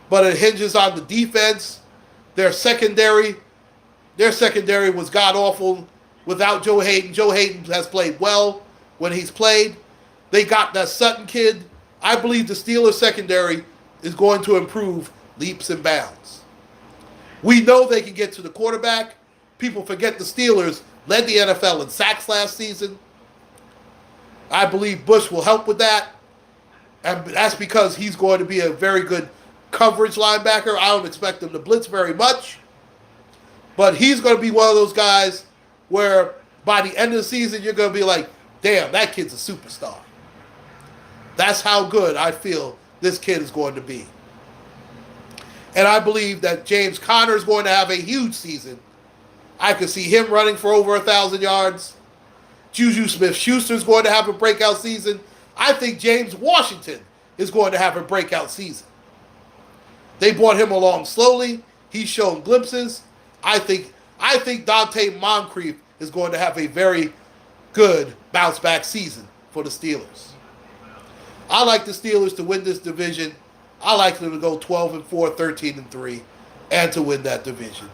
but it hinges on the defense. Their secondary was god-awful without Joe Hayden. Joe Hayden has played well when he's played. They got that Sutton kid. I believe the Steelers secondary is going to improve leaps and bounds. We know they can get to the quarterback. People forget the Steelers led the NFL in sacks last season. I believe Bush will help with that. And that's because he's going to be a very good coverage linebacker. I don't expect him to blitz very much. But he's going to be one of those guys where by the end of the season, you're going to be like, damn, that kid's a superstar. That's how good I feel this kid is going to be. And I believe that James Conner is going to have a huge season. I could see him running for over 1,000 yards. Juju Smith-Schuster is going to have a breakout season. I think James Washington is going to have a breakout season. They brought him along slowly. He's shown glimpses. I think Dante Moncrief is going to have a very good bounce-back season for the Steelers. I like the Steelers to win this division. I like them to go 12-4, 13-3, and to win that division.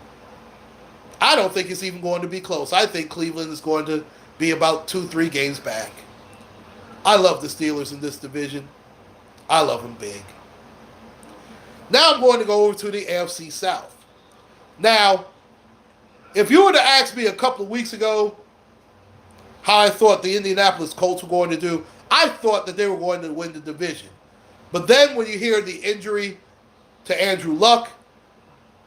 I don't think it's even going to be close. I think Cleveland is going to be about 2-3 games back. I love the Steelers in this division. I love them big. Now I'm going to go over to the AFC South. Now, if you were to ask me a couple of weeks ago how I thought the Indianapolis Colts were going to do, I thought that they were going to win the division. But then when you hear the injury to Andrew Luck,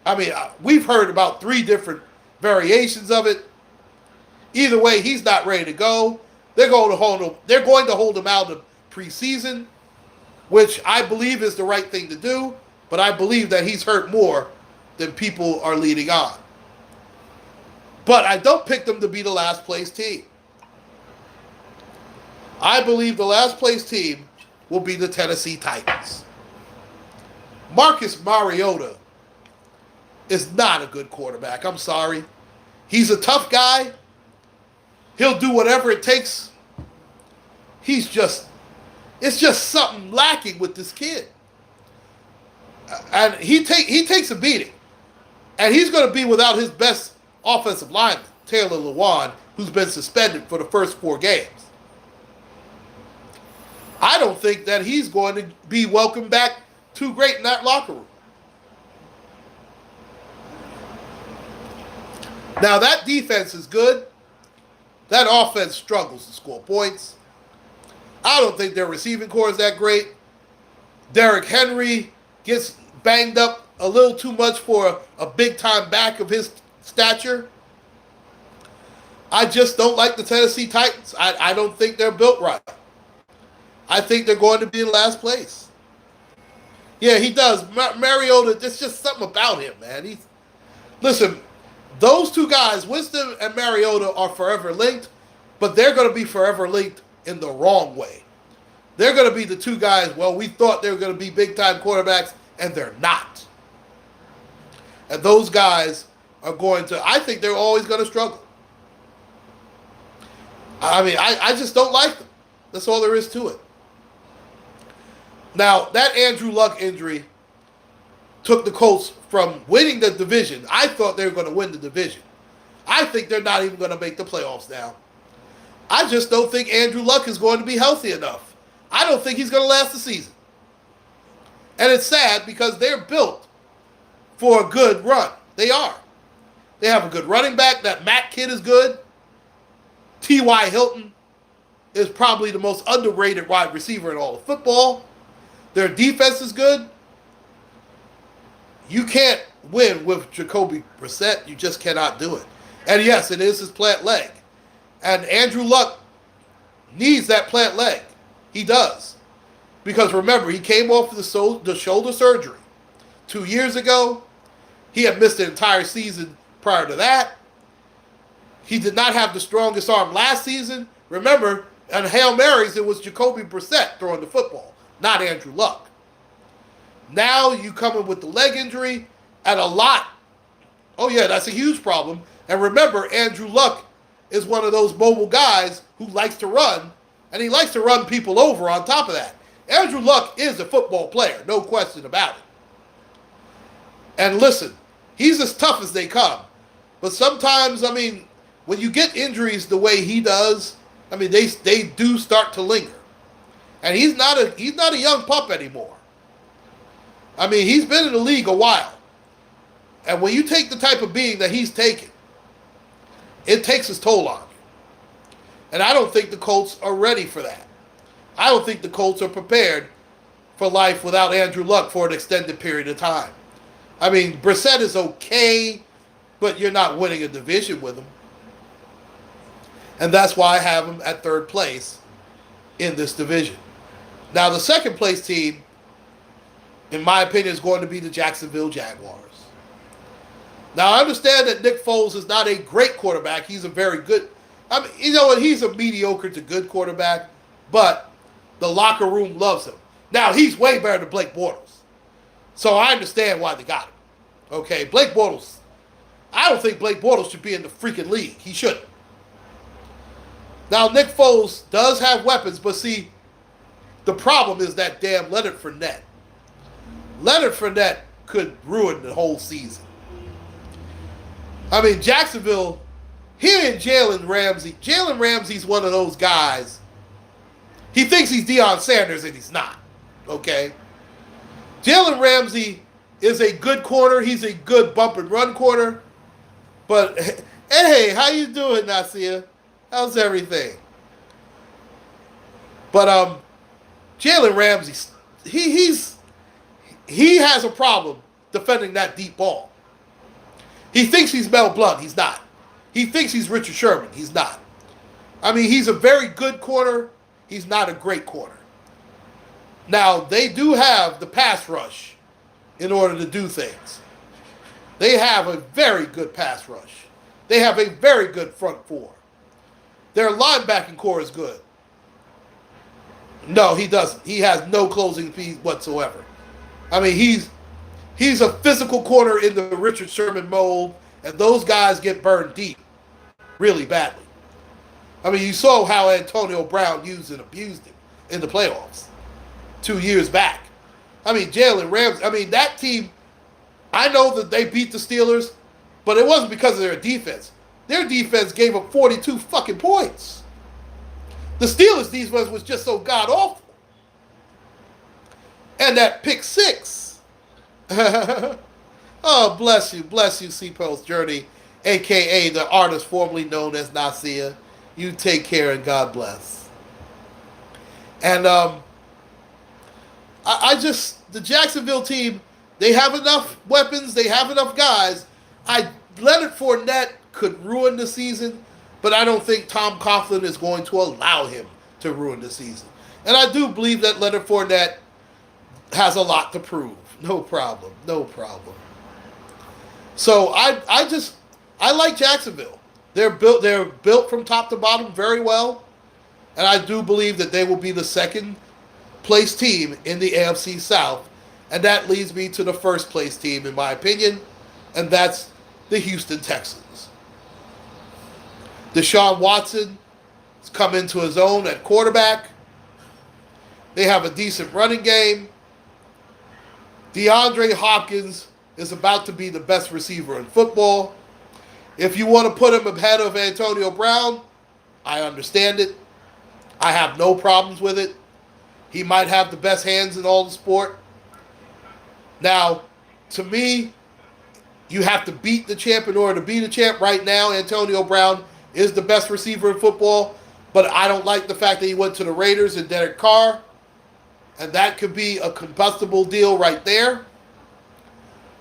I mean, we've heard about 3 different variations of it. Either way, he's not ready to go. They're going to hold him out of preseason, which I believe is the right thing to do, but I believe that he's hurt more than people are leading on. But I don't pick them to be the last place team. I believe the last place team will be the Tennessee Titans. Marcus Mariota is not a good quarterback. I'm sorry. He's a tough guy. He'll do whatever it takes. It's just something lacking with this kid. And he takes a beating. And he's going to be without his best offensive lineman, Taylor Lewan, who's been suspended for the first 4 games. I don't think that he's going to be welcomed back too great in that locker room. Now, that defense is good. That offense struggles to score points. I don't think their receiving core is that great. Derrick Henry gets banged up a little too much for a big-time back of his stature. I just don't like the Tennessee Titans. I don't think they're built right. I think they're going to be in last place. Yeah, he does. Mariota, there's just something about him, man. Listen, those two guys, Winston and Mariota, are forever linked, but they're going to be forever linked in the wrong way. They're going to be the two guys, well, we thought they were going to be big-time quarterbacks, and they're not. And those guys are going to, I think they're always going to struggle. I mean, I just don't like them. That's all there is to it. Now, that Andrew Luck injury took the Colts from winning the division. I thought they were going to win the division. I think they're not even going to make the playoffs now. I just don't think Andrew Luck is going to be healthy enough. I don't think he's going to last the season. And it's sad because they're built for a good run. They are. They have a good running back. That Matt kid is good. T.Y. Hilton is probably the most underrated wide receiver in all of football. Their defense is good. You can't win with Jacoby Brissett. You just cannot do it. And yes, it is his plant leg. And Andrew Luck needs that plant leg. He does. Because remember, he came off the shoulder surgery 2 years ago. He had missed the entire season prior to that. He did not have the strongest arm last season. Remember, on Hail Marys, it was Jacoby Brissett throwing the football, not Andrew Luck. Now you come in with the leg injury and a lot. Oh yeah, that's a huge problem. And remember, Andrew Luck is one of those mobile guys who likes to run, and he likes to run people over on top of that. Andrew Luck is a football player, no question about it. And listen, he's as tough as they come. But sometimes, I mean, when you get injuries the way he does, I mean, they do start to linger. And he's not a young pup anymore. I mean, he's been in the league a while. And when you take the type of being that he's taken, it takes its toll on you. And I don't think the Colts are ready for that. I don't think the Colts are prepared for life without Andrew Luck for an extended period of time. I mean, Brissett is okay, but you're not winning a division with him. And that's why I have him at third place in this division. Now, the second place team, in my opinion, is going to be the Jacksonville Jaguars. Now, I understand that Nick Foles is not a great quarterback. He's a very good, I mean, you know what? He's a mediocre to good quarterback, but the locker room loves him. Now, he's way better than Blake Bortles. So I understand why they got him. Okay, Blake Bortles, I don't think Blake Bortles should be in the freaking league. He shouldn't. Now, Nick Foles does have weapons, but see, the problem is that damn Leonard Fournette. Leonard Fournette could ruin the whole season. I mean, Jacksonville, he and Jalen Ramsey. Jalen Ramsey's one of those guys. He thinks he's Deion Sanders, and he's not. Okay? Jalen Ramsey is a good corner. He's a good bump and run corner. But, hey, how you doing, Nasir? How's everything? But Jalen Ramsey, he has a problem defending that deep ball. He thinks he's Mel Blount. He's not. He thinks he's Richard Sherman. He's not. I mean, he's a very good corner. He's not a great corner. Now, they do have the pass rush in order to do things. They have a very good pass rush. They have a very good front four. Their linebacking core is good. No, he doesn't. He has no closing speed whatsoever. I mean, he's a physical corner in the Richard Sherman mold, and those guys get burned deep really badly. I mean, you saw how Antonio Brown used and abused him in the playoffs 2 years back. I mean, Jalen Ramsey, I mean, that team, I know that they beat the Steelers, but it wasn't because of their defense. Their defense gave up 42 fucking points. The Steelers' defense was just so god-awful. And that pick six. Oh, bless you, C-Post Journey, a.k.a. the artist formerly known as Nasir. You take care and God bless. And the Jacksonville team, they have enough weapons, they have enough guys. Leonard Fournette could ruin the season, but I don't think Tom Coughlin is going to allow him to ruin the season. And I do believe that Leonard Fournette has a lot to prove. No problem. No problem. So I like Jacksonville. They're built from top to bottom very well. And I do believe that they will be the second place team in the AFC South. And that leads me to the first place team, in my opinion, and that's the Houston Texans. Deshaun Watson has come into his own at quarterback. They have a decent running game. DeAndre Hopkins is about to be the best receiver in football. If you want to put him ahead of Antonio Brown, I understand it. I have no problems with it. He might have the best hands in all the sport. Now, to me, you have to beat the champ in order to be the champ. Right now, Antonio Brown is the best receiver in football, but I don't like the fact that he went to the Raiders and Derek Carr, and that could be a combustible deal right there.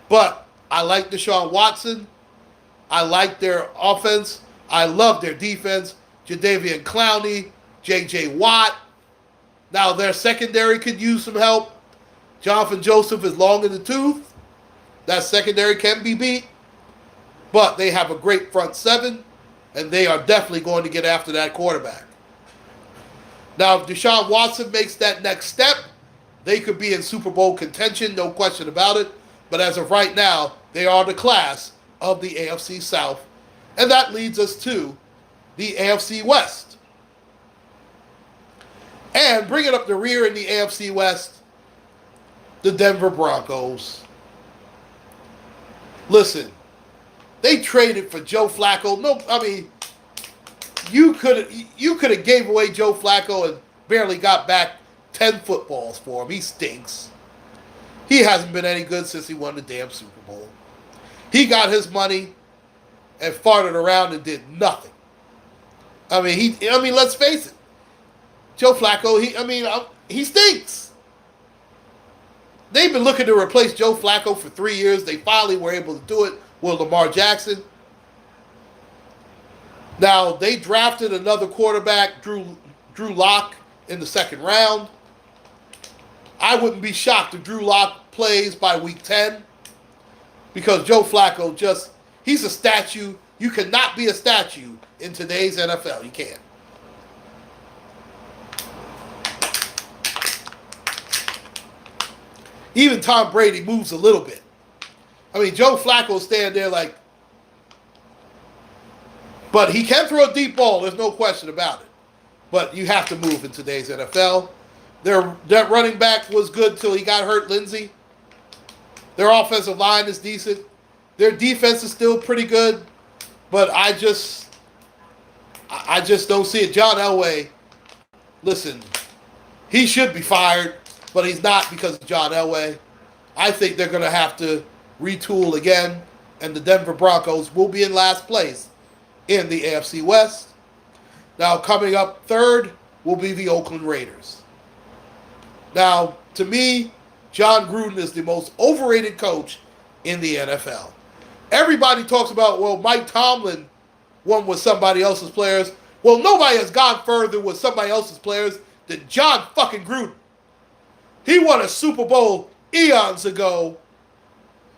But I like Deshaun Watson. I like their offense. I love their defense. Jadeveon Clowney, J.J. Watt. Now, their secondary could use some help. Jonathan Joseph is long in the tooth. That secondary can be beat. But they have a great front seven, and they are definitely going to get after that quarterback. Now, if Deshaun Watson makes that next step, they could be in Super Bowl contention, no question about it. But as of right now, they are the class of the AFC South. And that leads us to the AFC West. And bringing up the rear in the AFC West, the Denver Broncos. Listen, they traded for Joe Flacco. No, I mean, you could have gave away Joe Flacco and barely got back 10 footballs for him. He stinks. He hasn't been any good since he won the damn Super Bowl. He got his money and farted around and did nothing. I mean, let's face it. Joe Flacco, he stinks. They've been looking to replace Joe Flacco for 3 years. They finally were able to do it with Lamar Jackson. Now, they drafted another quarterback, Drew Lock, in the second round. I wouldn't be shocked if Drew Lock plays by week 10 because Joe Flacco he's a statue. You cannot be a statue in today's NFL. You can't. Even Tom Brady moves a little bit. I mean, Joe Flacco stand there like, but he can throw a deep ball. There's no question about it. But you have to move in today's NFL. That running back was good till he got hurt, Lindsey. Their offensive line is decent. Their defense is still pretty good. But I just don't see it. John Elway, listen, he should be fired. But he's not because of John Elway. I think they're going to have to retool again, and the Denver Broncos will be in last place in the AFC West. Now, coming up third will be the Oakland Raiders. Now, to me, John Gruden is the most overrated coach in the NFL. Everybody talks about, well, Mike Tomlin won with somebody else's players. Well, nobody has gone further with somebody else's players than John fucking Gruden. He won a Super Bowl eons ago.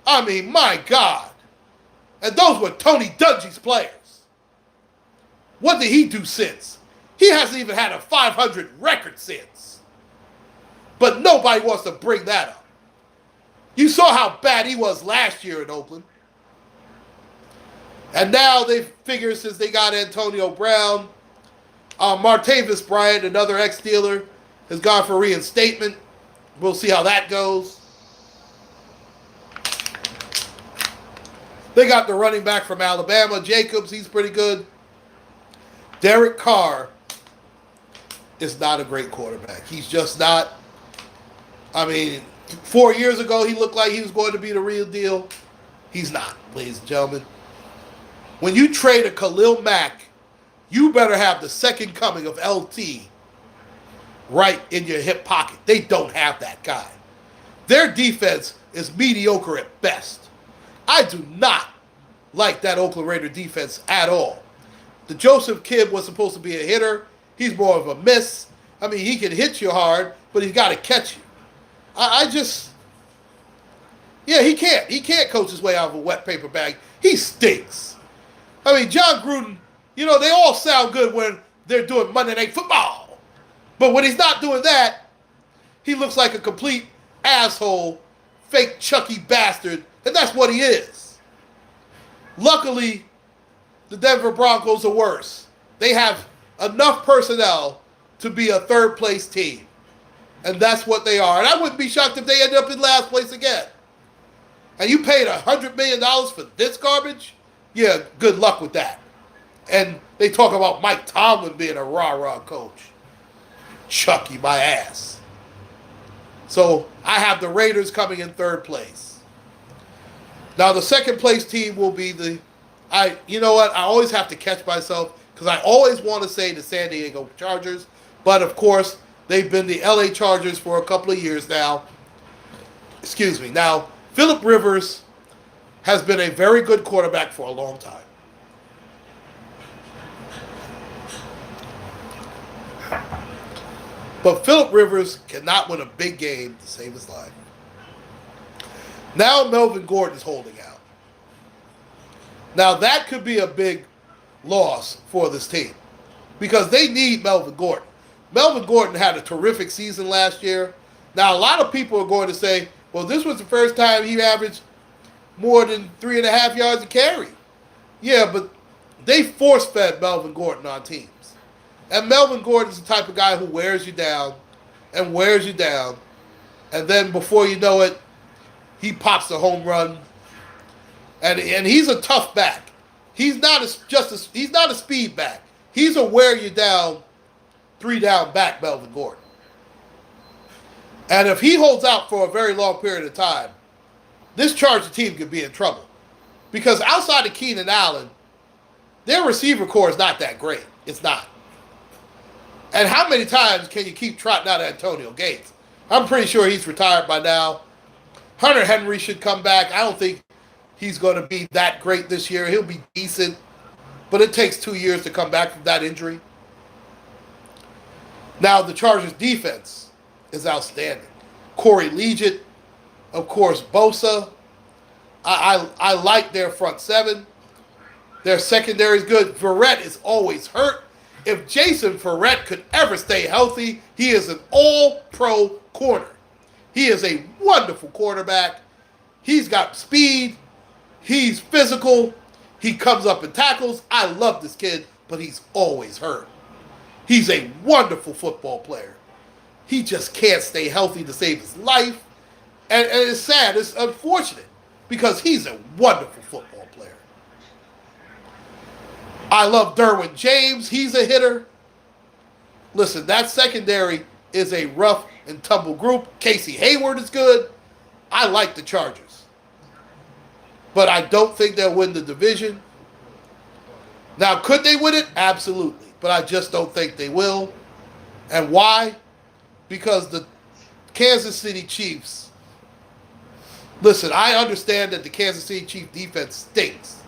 I mean, my God. And those were Tony Dungy's players. What did he do since? He hasn't even had a 500 record since. But nobody wants to bring that up. You saw how bad he was last year in Oakland. And now they figure since they got Antonio Brown, Martavis Bryant, another ex-Steeler, has gone for reinstatement. We'll see how that goes. They got the running back from Alabama, Jacobs. He's pretty good. Derek Carr is not a great quarterback. He's just not. I mean, 4 years ago, he looked like he was going to be the real deal. He's not, ladies and gentlemen. When you trade a Khalil Mack, you better have the second coming of LT right in your hip pocket. They don't have that guy. Their defense is mediocre at best. I do not like that Oakland Raider defense at all. The Joseph kid was supposed to be a hitter. He's more of a miss. I mean, he can hit you hard, but he's got to catch you. I just, yeah, he can't. He can't coach his way out of a wet paper bag. He stinks. I mean, John Gruden, they all sound good when they're doing Monday Night Football. But when he's not doing that, he looks like a complete asshole, fake Chucky bastard, and that's what he is. Luckily, the Denver Broncos are worse. They have enough personnel to be a third-place team, and that's what they are. And I wouldn't be shocked if they end up in last place again. And you paid $100 million for this garbage? Yeah, good luck with that. And they talk about Mike Tomlin being a rah-rah coach. Chucky my ass. So I have the Raiders coming in third place. Now the second place team will be you know what? I always have to catch myself because I always want to say the San Diego Chargers, but of course they've been the LA Chargers for a couple of years now. Excuse me. Now, Phillip Rivers has been a very good quarterback for a long time. But Phillip Rivers cannot win a big game to save his life. Now Melvin Gordon is holding out. Now that could be a big loss for this team because they need Melvin Gordon. Melvin Gordon had a terrific season last year. Now a lot of people are going to say, well, this was the first time he averaged more than 3.5 yards a carry. Yeah, but they force-fed Melvin Gordon on teams. And Melvin Gordon's the type of guy who wears you down and wears you down. And then before you know it, he pops a home run. And he's a tough back. He's not he's not a speed back. He's a wear you down, 3-down back, Melvin Gordon. And if he holds out for a very long period of time, this Charger team could be in trouble. Because outside of Keenan Allen, their receiver core is not that great. It's not. And how many times can you keep trotting out Antonio Gates? I'm pretty sure he's retired by now. Hunter Henry should come back. I don't think he's going to be that great this year. He'll be decent, but it takes 2 years to come back from that injury. Now, the Chargers' defense is outstanding. Corey Liuget, of course, Bosa. I like their front seven. Their secondary is good. Verrett is always hurt. If Jason Verrett could ever stay healthy, he is an all-pro corner. He is a wonderful quarterback. He's got speed. He's physical. He comes up and tackles. I love this kid, but he's always hurt. He's a wonderful football player. He just can't stay healthy to save his life. And it's sad. It's unfortunate because he's a wonderful football player. I love Derwin James. He's a hitter. Listen, that secondary is a rough and tumble group. Casey Hayward is good. I like the Chargers. But I don't think they'll win the division. Now, could they win it? Absolutely. But I just don't think they will. And why? Because the Kansas City Chiefs, listen, I understand that the Kansas City Chiefs defense stinks.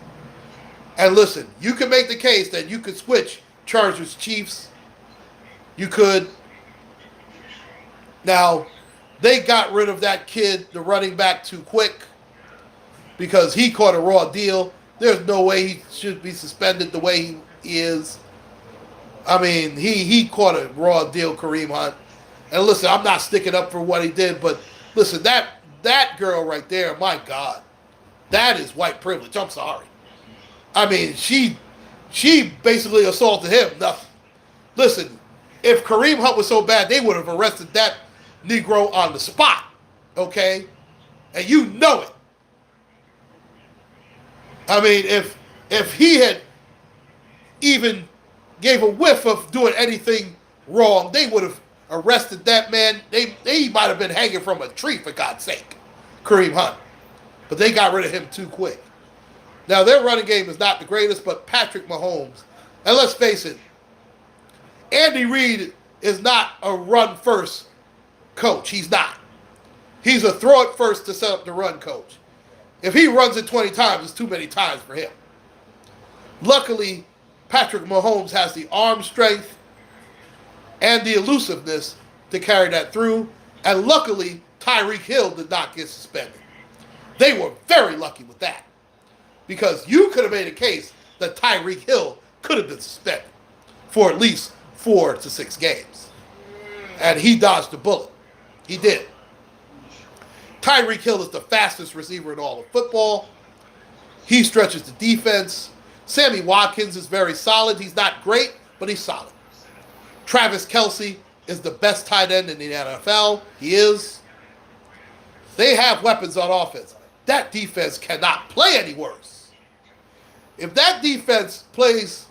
And listen, you can make the case that you could switch Chargers Chiefs. You could. Now, they got rid of that kid, the running back, too quick because he caught a raw deal. There's no way he should be suspended the way he is. I mean, he caught a raw deal, Kareem Hunt. And listen, I'm not sticking up for what he did, but listen, that girl right there, my God, that is white privilege. I'm sorry. I mean, she basically assaulted him. Nothing. Listen, if Kareem Hunt was so bad, they would have arrested that Negro on the spot, okay? And you know it. I mean, if he had even gave a whiff of doing anything wrong, they would have arrested that man. They might have been hanging from a tree, for God's sake, Kareem Hunt. But they got rid of him too quick. Now, their running game is not the greatest, but Patrick Mahomes, and let's face it, Andy Reid is not a run-first coach. He's not. He's a throw-it-first to set up the run coach. If he runs it 20 times, it's too many times for him. Luckily, Patrick Mahomes has the arm strength and the elusiveness to carry that through. And luckily, Tyreek Hill did not get suspended. They were very lucky with that. Because you could have made a case that Tyreek Hill could have been suspended for at least 4 to 6 games. And he dodged the bullet. He did. Tyreek Hill is the fastest receiver in all of football. He stretches the defense. Sammy Watkins is very solid. He's not great, but he's solid. Travis Kelce is the best tight end in the NFL. He is. They have weapons on offense. That defense cannot play any worse. If that defense plays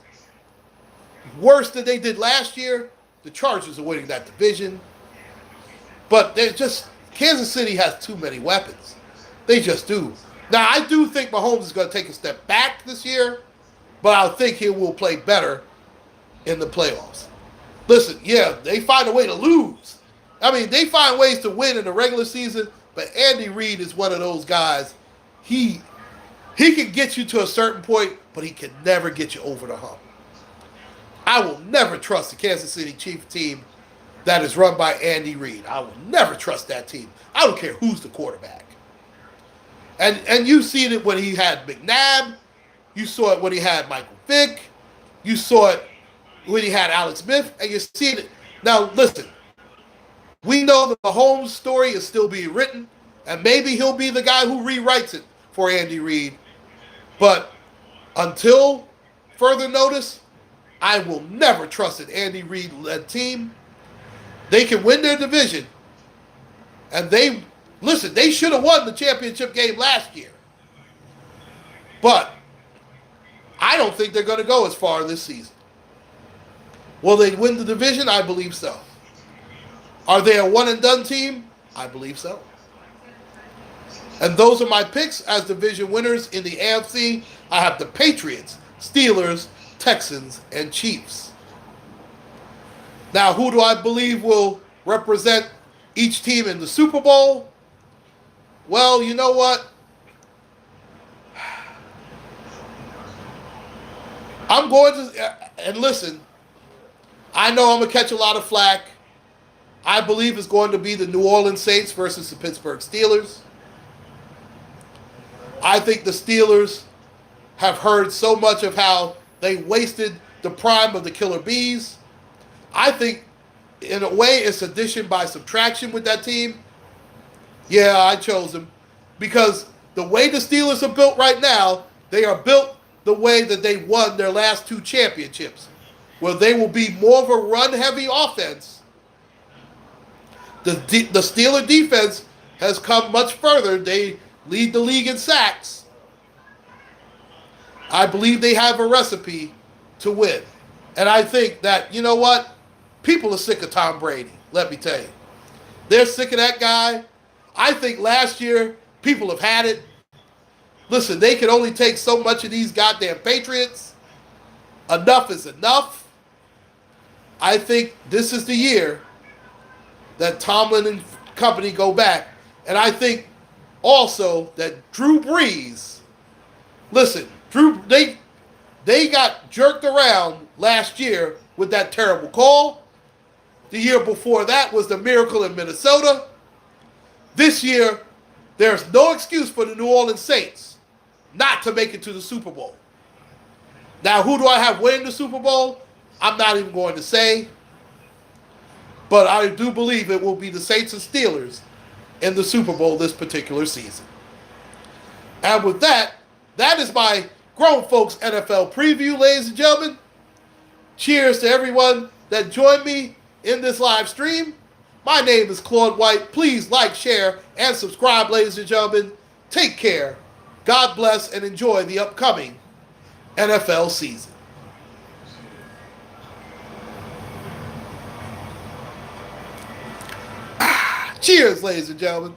worse than they did last year, the Chargers are winning that division. But they're just, Kansas City has too many weapons. They just do. Now, I do think Mahomes is going to take a step back this year, but I think he will play better in the playoffs. Listen, yeah, they find a way to lose. I mean, they find ways to win in the regular season, but Andy Reid is one of those guys. He can get you to a certain point, but he can never get you over the hump. I will never trust the Kansas City Chiefs team that is run by Andy Reid. I will never trust that team. I don't care who's the quarterback. And you've seen it when he had McNabb. You saw it when he had Michael Vick. You saw it when he had Alex Smith. And you're seeing it. Now, listen. We know that the Mahomes story is still being written. And maybe he'll be the guy who rewrites it for Andy Reid. But until further notice, I will never trust an Andy Reid-led team. They can win their division. And they should have won the championship game last year. But I don't think they're going to go as far this season. Will they win the division? I believe so. Are they a one-and-done team? I believe so. And those are my picks as division winners in the AFC. I have the Patriots, Steelers, Texans, and Chiefs. Now, who do I believe will represent each team in the Super Bowl? Well, you know what? I'm going to, and listen, I know I'm going to catch a lot of flack. I believe it's going to be the New Orleans Saints versus the Pittsburgh Steelers. I think the Steelers have heard so much of how they wasted the prime of the Killer Bees. I think, in a way, it's addition by subtraction with that team. Yeah, I chose them. Because the way the Steelers are built right now, they are built the way that they won their last 2 championships, where they will be more of a run-heavy offense. The Steeler defense has come much further. They lead the league in sacks. I believe they have a recipe to win. And I think that, you know what? People are sick of Tom Brady, let me tell you. They're sick of that guy. I think last year, people have had it. Listen, they can only take so much of these goddamn Patriots. Enough is enough. I think this is the year that Tomlin and company go back. And I think also that Drew Brees, listen, they got jerked around last year with that terrible call. The year before that was the miracle in Minnesota. This year, there's no excuse for the New Orleans Saints not to make it to the Super Bowl. Now, who do I have winning the Super Bowl? I'm not even going to say. But I do believe it will be the Saints and Steelers in the Super Bowl this particular season. And with that, that is my Grown Folks NFL preview, ladies and gentlemen. Cheers to everyone that joined me in this live stream. My name is Claude White. Please like, share, and subscribe, ladies and gentlemen. Take care. God bless and enjoy the upcoming NFL season. Cheers, ladies and gentlemen.